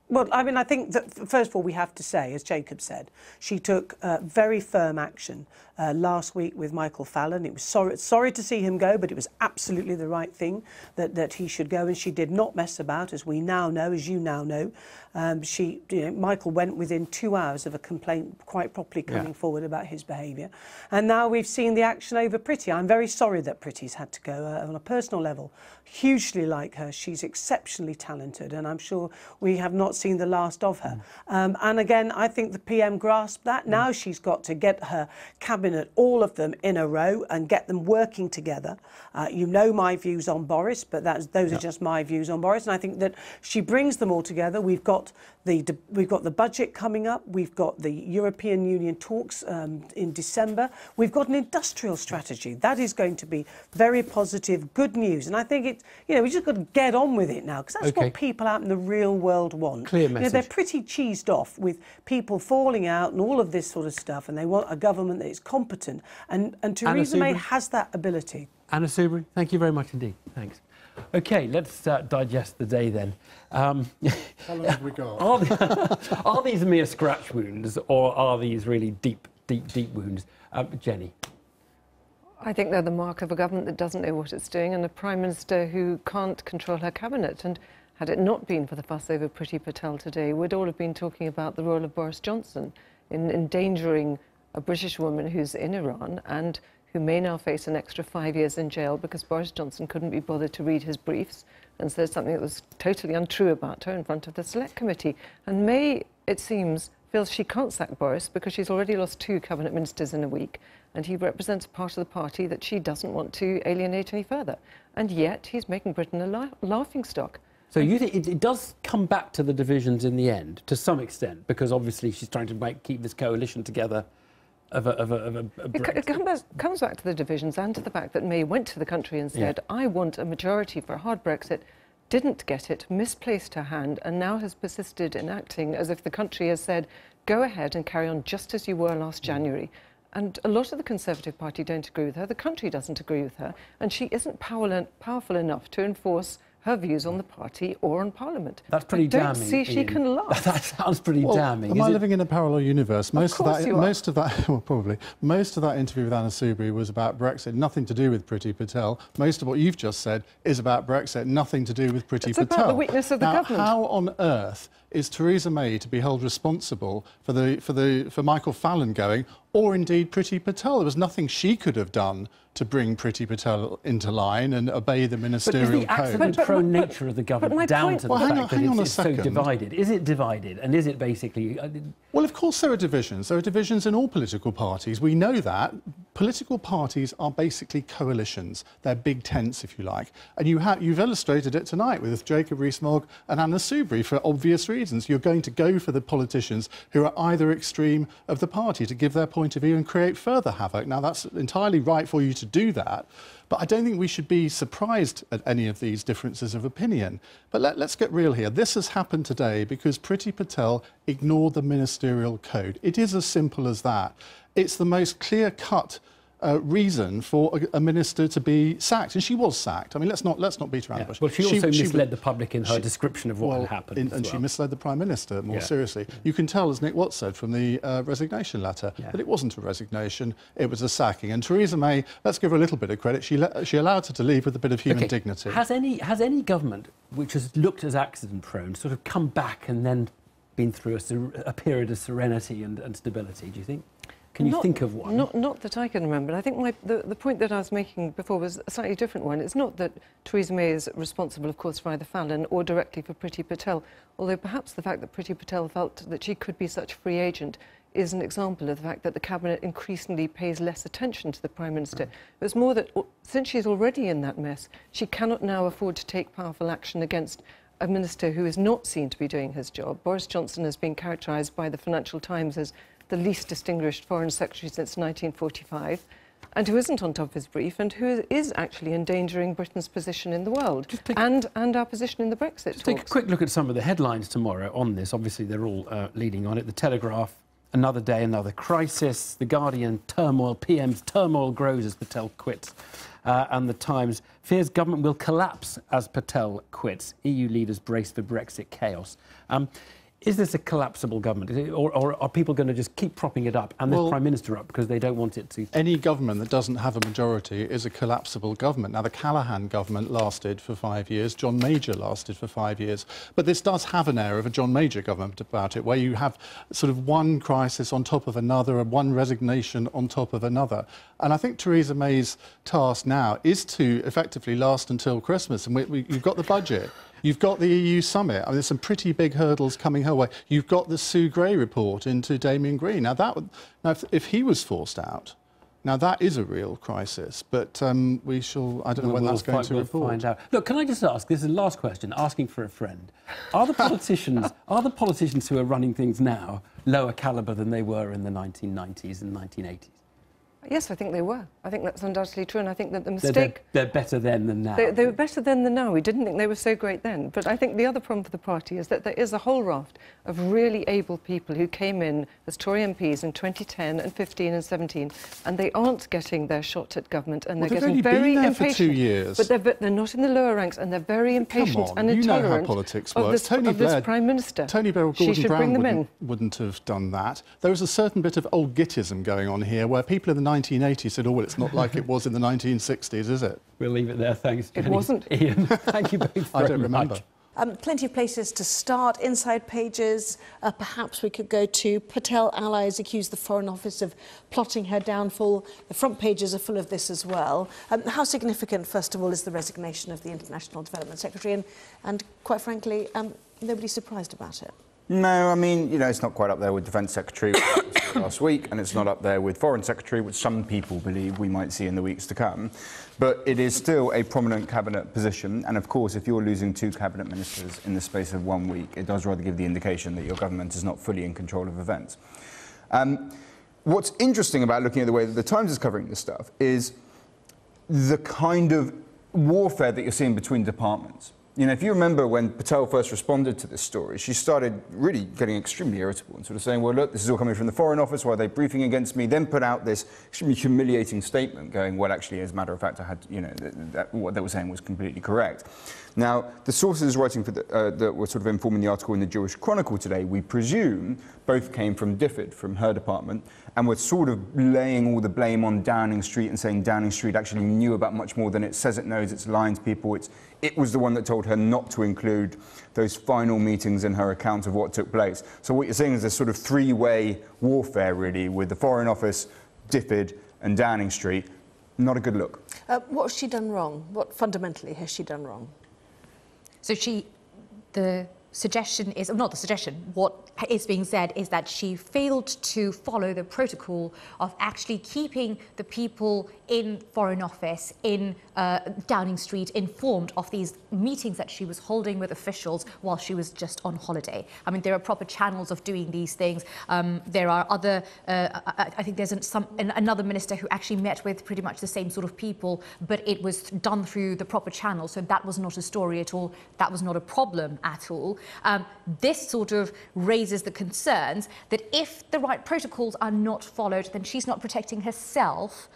Well, I mean, I think that, first of all, we have to say, as Jacob said, she took very firm action last week with Michael Fallon. It was sorry to see him go, but it was absolutely the right thing that he should go, and she did not mess about, as we now know, as you now know. Michael went within 2 hours of a complaint quite properly coming forward about his behaviour. And now we've seen the action over Priti. I'm very sorry that Priti's had to go on a personal level. Hugely like her. She's exceptionally talented, and I'm sure we have not seen the last of her. And again, I think the PM grasped that. Now she's got to get her cabinet, all of them, in a row and get them working together. You know my views on Boris, but those are just my views on Boris. And I think that she brings them all together. We've got the budget coming up. We've got the European Union talks in December. We've got an industrial strategy. That is going to be very positive, good news. And I think we just got to get on with it now, because that's what people out in the real world want. Clear message. They're pretty cheesed off with people falling out and all of this sort of stuff, and they want a government that is competent. And Theresa May has that ability. Anna Soubry, thank you very much indeed. Thanks. OK, let's digest the day then. How long have we got? Are these mere scratch wounds, or are these really deep wounds? Jenny? I think they're the mark of a government that doesn't know what it's doing, and a Prime Minister who can't control her cabinet. And had it not been for the fuss over Priti Patel today, we'd all have been talking about the role of Boris Johnson in endangering a British woman who's in Iran and who may now face an extra 5 years in jail because Boris Johnson couldn't be bothered to read his briefs and said something that was totally untrue about her in front of the Select Committee. And May, it seems, feels she can't sack Boris because she's already lost 2 cabinet ministers in a week, and he represents part of the party that she doesn't want to alienate any further. And yet he's making Britain a laughingstock. So you think it does come back to the divisions in the end, to some extent, because obviously she's trying to keep this coalition together of a It comes back to the divisions and to the fact that May went to the country and said, I want a majority for a hard Brexit, didn't get it, misplaced her hand, and now has persisted in acting as if the country has said, go ahead and carry on just as you were last January. And a lot of the Conservative Party don't agree with her, the country doesn't agree with her, and she isn't powerful enough to enforce her views on the party or on Parliament. That's pretty damning. I don't see she can laugh. That sounds pretty damning. Am I living in a parallel universe? Most of that, well, probably. Most of that interview with Anna Soubry was about Brexit, nothing to do with Priti Patel. Most of what you've just said is about Brexit, nothing to do with Priti Patel. It's about the weakness of the government. How on earth is Theresa May to be held responsible for Michael Fallon going, or indeed Priti Patel? There was nothing she could have done to bring Priti Patel into line and obey the ministerial code. But is the accident-prone nature of the government down to the fact that it's so divided? Is it divided? And is it basically... Well, of course there are divisions. There are divisions in all political parties. We know that. Political parties are basically coalitions. They're big tents, if you like. And you've illustrated it tonight with Jacob Rees-Mogg and Anna Soubry for obvious reasons. You're going to go for the politicians who are either extreme of the party to give their point of view and create further havoc. Now, that's entirely right for you to do that, but I don't think we should be surprised at any of these differences of opinion. But let's get real here. This has happened today because Priti Patel ignored the ministerial code. It is as simple as that. It's the most clear-cut reason for a minister to be sacked, and she was sacked. I mean, let's not beat around the bush. Well, she also misled the public in her description of what had happened. And she misled the Prime Minister more seriously. You can tell, as Nick Watts said from the resignation letter, that it wasn't a resignation, it was a sacking. And Theresa May, let's give her a little bit of credit, she allowed her to leave with a bit of human dignity. Has any government which has looked as accident-prone sort of come back and then been through a period of serenity and stability, do you think? Can you think of one? Not that I can remember. I think the point that I was making before was a slightly different one. It's not that Theresa May is responsible, of course, for either Fallon or directly for Priti Patel, although perhaps the fact that Priti Patel felt that she could be such a free agent is an example of the fact that the Cabinet increasingly pays less attention to the Prime Minister. It's more that since she's already in that mess, she cannot now afford to take powerful action against a minister who is not seen to be doing his job. Boris Johnson has been characterised by the Financial Times as the least distinguished Foreign Secretary since 1945, and who isn't on top of his brief, and who is actually endangering Britain's position in the world and our position in the Brexit talks. Take a quick look at some of the headlines tomorrow on this. Obviously, they're all leading on it. The Telegraph, another day, another crisis. The Guardian, turmoil. PM's turmoil grows as Patel quits. And the Times, fears government will collapse as Patel quits. EU leaders brace for Brexit chaos. Is this a collapsible government, or are people going to just keep propping it up and the Prime Minister up because they don't want it to? Any government that doesn't have a majority is a collapsible government. Now, the Callaghan government lasted for 5 years. John Major lasted for 5 years. But this does have an air of a John Major government about it, where you have sort of one crisis on top of another and one resignation on top of another. And I think Theresa May's task now is to effectively last until Christmas. And you've got the budget. You've got the EU summit. I mean, there's some pretty big hurdles coming her way. You've got the Sue Gray report into Damien Green. Now, if he was forced out, now that is a real crisis. But I don't know when that's going to report. Find out. Look, can I just ask? This is the last question. Asking for a friend. Are the politicians who are running things now lower calibre than they were in the 1990s and 1980s? Yes, I think they were. I think that's undoubtedly true, and I think that the mistake... They're better then than now. They were better then than now. We didn't think they were so great then. But I think the other problem for the party is that there is a whole raft of really able people who came in as Tory MPs in 2010 and 15 and 17, and they aren't getting their shot at government, and they're getting very impatient. For 2 years. But they're not in the lower ranks, and they're very impatient and intolerant. You know how politics works. Of this Prime Minister. Tony Beryl-Gordon-Brown wouldn't have done that. There was a certain bit of old Gittism going on here, where people in the 1980s said, oh, well, it's not like it was in the 1960s, is it? We'll leave it there, thanks, Jenny. It wasn't. Ian, thank you both very much. I don't remember. Plenty of places to start. Inside pages, perhaps we could go to Patel allies accuse the Foreign Office of plotting her downfall. The front pages are full of this as well. How significant, first of all, is the resignation of the International Development Secretary? And quite frankly, nobody's surprised about it. No, I mean, you know, it's not quite up there with Defence Secretary last week, and it's not up there with Foreign Secretary, which some people believe we might see in the weeks to come. But it is still a prominent cabinet position, and of course, if you're losing 2 cabinet ministers in the space of 1 week, it does rather give the indication that your government is not fully in control of events. What's interesting about looking at the way that the Times is covering this stuff is the kind of warfare that you're seeing between departments. You know, if you remember when Patel first responded to this story, she started really getting extremely irritable and sort of saying, well, look, this is all coming from the Foreign Office, why are they briefing against me? Then put out this extremely humiliating statement going, well, actually, as a matter of fact, I had, you know, what they were saying was completely correct. Now, the sources writing for that were sort of informing the article in the Jewish Chronicle today, we presume, both came from DFID, from her department, and were sort of laying all the blame on Downing Street and saying Downing Street actually knew about much more than it says it knows, it's lying to people, it was the one that told her not to include those final meetings in her account of what took place. So what you're seeing is this sort of three-way warfare, really, with the Foreign Office, DFID and Downing Street. Not a good look. What has she done wrong? What fundamentally has she done wrong? So the suggestion is, not the suggestion, what is being said is that she failed to follow the protocol of actually keeping the people in Foreign Office, in Downing Street, informed of these meetings that she was holding with officials while she was just on holiday. I mean, there are proper channels of doing these things. There are other, I think there's another minister who actually met with pretty much the same sort of people, but it was done through the proper channels, so that was not a story at all. That was not a problem at all. This sort of raises the concerns that if the right protocols are not followed, then she's not protecting herself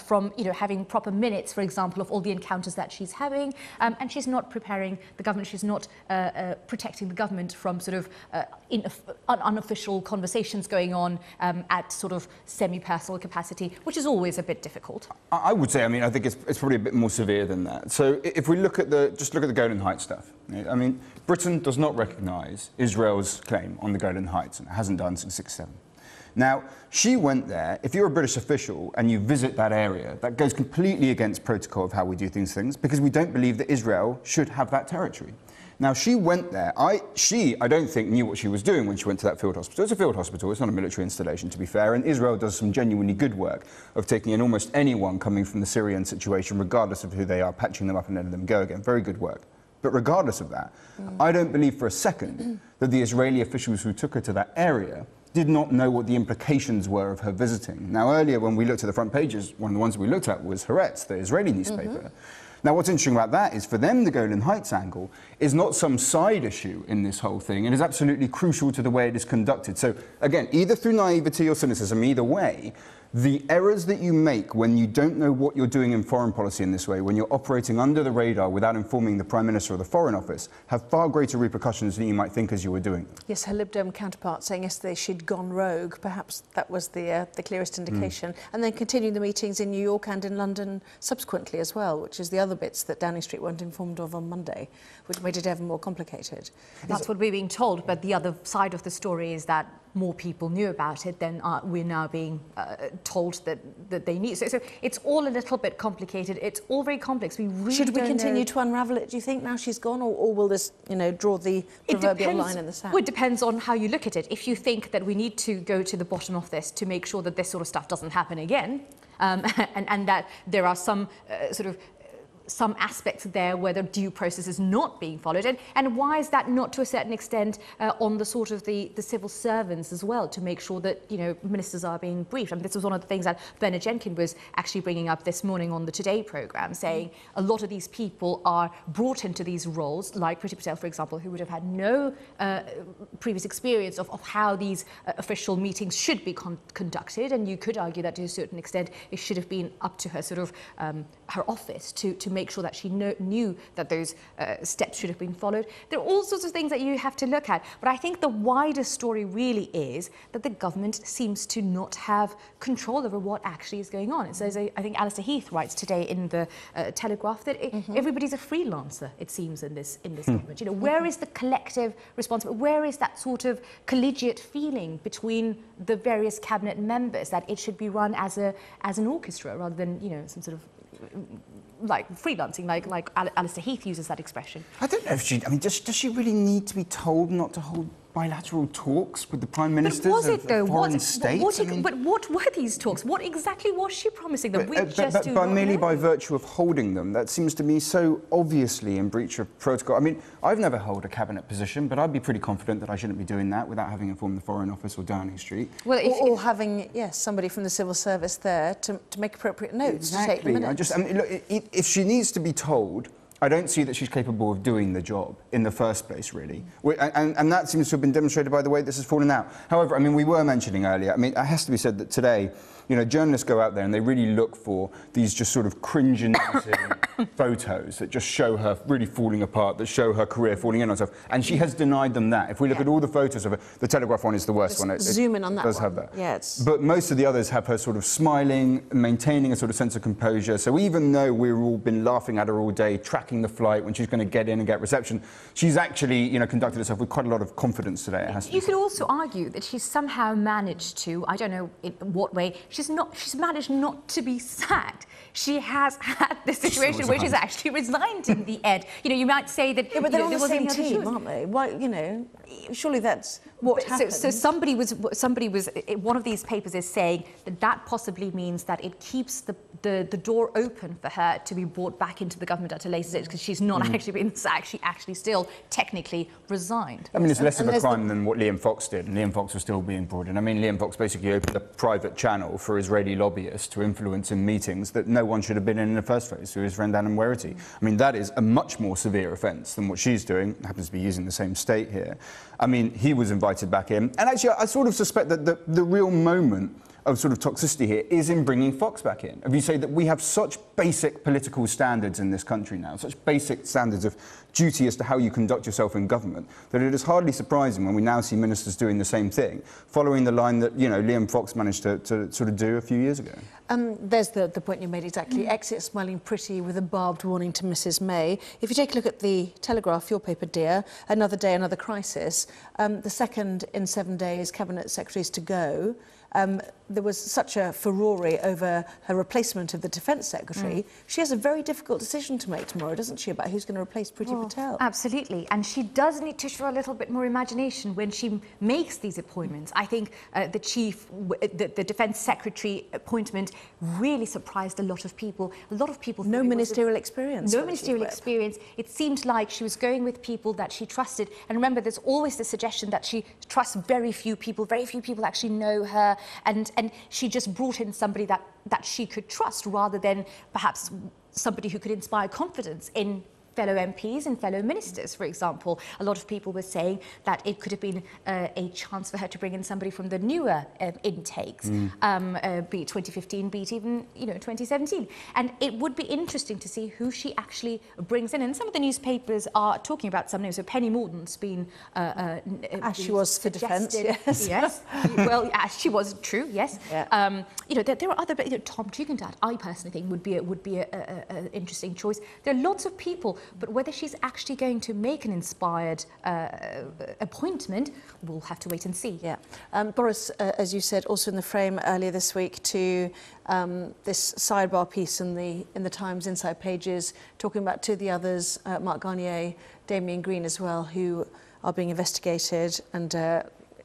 from, you know, having proper minutes, for example, of all the encounters that she's having, and she's not preparing the government, she's not protecting the government from sort of unofficial conversations going on at sort of semi-personal capacity, which is always a bit difficult. I would say, I mean, I think it's probably a bit more severe than that. So if we look at just look at the Golan Heights stuff. I mean, Britain does not recognise Israel's claim on the Golan Heights, and it hasn't done since 1967. Now, she went there. If you're a British official and you visit that area, that goes completely against protocol of how we do things, because we don't believe that Israel should have that territory. Now, she went there. I don't think, knew what she was doing when she went to that field hospital. It's a field hospital. It's not a military installation, to be fair. And Israel does some genuinely good work of taking in almost anyone coming from the Syrian situation, regardless of who they are, patching them up and letting them go again. Very good work. But regardless of that, I don't believe for a second that the Israeli officials who took her to that area did not know what the implications were of her visiting. Now, earlier when we looked at the front pages, one of the ones we looked at was Haaretz, the Israeli newspaper. Now, what's interesting about that is for them, the Golan Heights angle is not some side issue in this whole thing. It is absolutely crucial to the way it is conducted. So, again, either through naivety or cynicism, either way, the errors that you make when you don't know what you're doing in foreign policy in this way, when you're operating under the radar without informing the Prime Minister or the Foreign Office, have far greater repercussions than you might think as you were doing. Yes, her Lib Dem counterpart saying yesterday she'd gone rogue. Perhaps that was the clearest indication. And then continuing the meetings in New York and in London subsequently as well, which is the other bits that Downing Street weren't informed of on Monday, which made it ever more complicated. That's what we're being told, but the other side of the story is that more people knew about it than we're now being told that they knew. So it's all a little bit complicated. It's all very complex. We really Should we continue to unravel it, do you think, now she's gone, or will this, you know, draw the proverbial line in the sand? Well, it depends on how you look at it. If you think that we need to go to the bottom of this to make sure that this sort of stuff doesn't happen again, and that there are some some aspects there where the due process is not being followed, and why is that not to a certain extent on the sort of the civil servants as well, to make sure that, you know, ministers are being briefed. I mean, this was one of the things that Bernard Jenkins was actually bringing up this morning on the Today programme, saying a lot of these people are brought into these roles, like Priti Patel, for example, who would have had no previous experience of how these official meetings should be conducted, and you could argue that to a certain extent it should have been up to her sort of her office to make sure that she knew that those steps should have been followed. There are all sorts of things that you have to look at, but I think the wider story really is that the government seems to not have control over what actually is going on. It says, I think Alistair Heath writes today in the Telegraph that everybody's a freelancer, it seems, in this government. You know, where is the collective responsibility? Where is that sort of collegiate feeling between the various cabinet members that it should be run as an orchestra rather than, you know, some sort of like freelancing, like Alistair Heath uses that expression. I don't know if she, I mean, does she really need to be told not to hold bilateral talks with the Prime Ministers of foreign states? But what were these talks? What exactly was she promising them? Merely by virtue of holding them, that seems to me so obviously in breach of protocol. I mean, I've never held a cabinet position, but I'd be pretty confident that I shouldn't be doing that without having informed the Foreign Office or Downing Street. Well, or having, yes, somebody from the civil service there to make appropriate notes, to take the minutes. I mean, look, if she needs to be told I don't see that she's capable of doing the job in the first place, really. And that seems to have been demonstrated by the way this has fallen out. However, I mean, we were mentioning earlier, I mean, it has to be said that today, you know, journalists go out there and they really look for these just sort of cringe-inducing photos that just show her really falling apart, that show her career falling in on herself. And she has denied them that. If we look at all the photos of her, the Telegraph one is the worst one. Zoom in on that does one. have that. Yeah, it's... But most of the others have her sort of smiling, maintaining a sort of sense of composure. So even though we've all been laughing at her all day, tracking the flight when she's going to get in and get reception, she's actually, you know, conducted herself with quite a lot of confidence today. It has to be You could also argue that she's somehow managed to, I don't know in what way, she's managed not to be sacked. She has had this situation where she's actually resigned in the end. You know, you might say that... Yeah, but they're on the same team, aren't they? Why, you know, surely that's what happened. So somebody was, one of these papers is saying that that possibly means that it keeps the door open for her to be brought back into the government at a later stage, because she's not actually been sacked, she actually still technically resigned. I mean, it's less of a crime than what Liam Fox did, and Liam Fox was still being brought in. I mean, Liam Fox basically opened a private channel for Israeli lobbyists to influence in meetings that no one should have been in the first place, through his friend Adam Werity. I mean, that is a much more severe offence than what she's doing. Happens to be using the same state here. I mean, he was invited back in. And actually, I sort of suspect that the real moment of sort of toxicity here is in bringing Fox back in. If you say that we have such basic political standards in this country now, such basic standards of duty as to how you conduct yourself in government, that it is hardly surprising when we now see ministers doing the same thing, following the line that, you know, Liam Fox managed to sort of do a few years ago. There's the point you made exactly. Exit smiling pretty with a barbed warning to Mrs May. If you take a look at the Telegraph, your paper, dear, another day, another crisis. The second in 7 days, Cabinet Secretaries to go. There was such a furore over her replacement of the Defence Secretary. She has a very difficult decision to make tomorrow, doesn't she, about who's going to replace Priti Patel? Absolutely, and she does need to show a little bit more imagination when she makes these appointments. I think the Defence Secretary appointment really surprised a lot of people. A lot of people... No ministerial experience. No ministerial experience. It seemed like she was going with people that she trusted. And remember, there's always the suggestion that she trusts very few people actually know her, and she just brought in somebody that she could trust, rather than perhaps somebody who could inspire confidence in fellow MPs and fellow ministers, for example. A lot of people were saying that it could have been a chance for her to bring in somebody from the newer intakes, be it 2015, be it even, you know, 2017. And it would be interesting to see who she actually brings in. And some of the newspapers are talking about some names. So Penny Morton's been... as she was for defence, yes. Yes. Well, as she was, true, yes. Yeah. You know, there are other... You know, Tom Tugendhat, I personally think, would be an interesting choice. There are lots of people, but whether she's actually going to make an inspired appointment, we'll have to wait and see. Yeah. Boris, as you said, also in the frame earlier this week to this sidebar piece in the Times Inside Pages, talking about two of the others, Mark Garnier, Damien Green as well, who are being investigated, and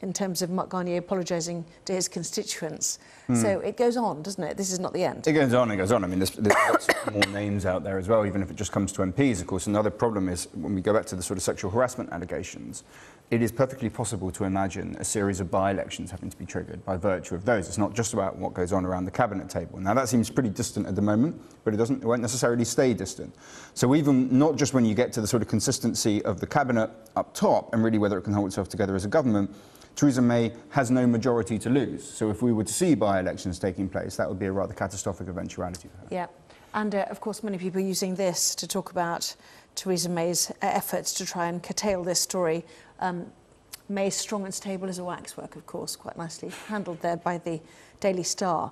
in terms of Mark Garnier apologising to his constituents. So it goes on, doesn't it? This is not the end. It goes on, it goes on. I mean, there's lots more names out there as well, even if it just comes to MPs. Of course, another problem is, when we go back to the sort of sexual harassment allegations, it is perfectly possible to imagine a series of by-elections having to be triggered by virtue of those. It's not just about what goes on around the cabinet table. Now, that seems pretty distant at the moment, but it won't necessarily stay distant. So even not just when you get to the sort of consistency of the cabinet up top, and really whether it can hold itself together as a government, Theresa May has no majority to lose. So if we were to see by-elections taking place, that would be a rather catastrophic eventuality for her. Yeah, and of course many people are using this to talk about Theresa May's efforts to try and curtail this story. May's strong and stable as a waxwork, of course, quite nicely handled there by the Daily Star.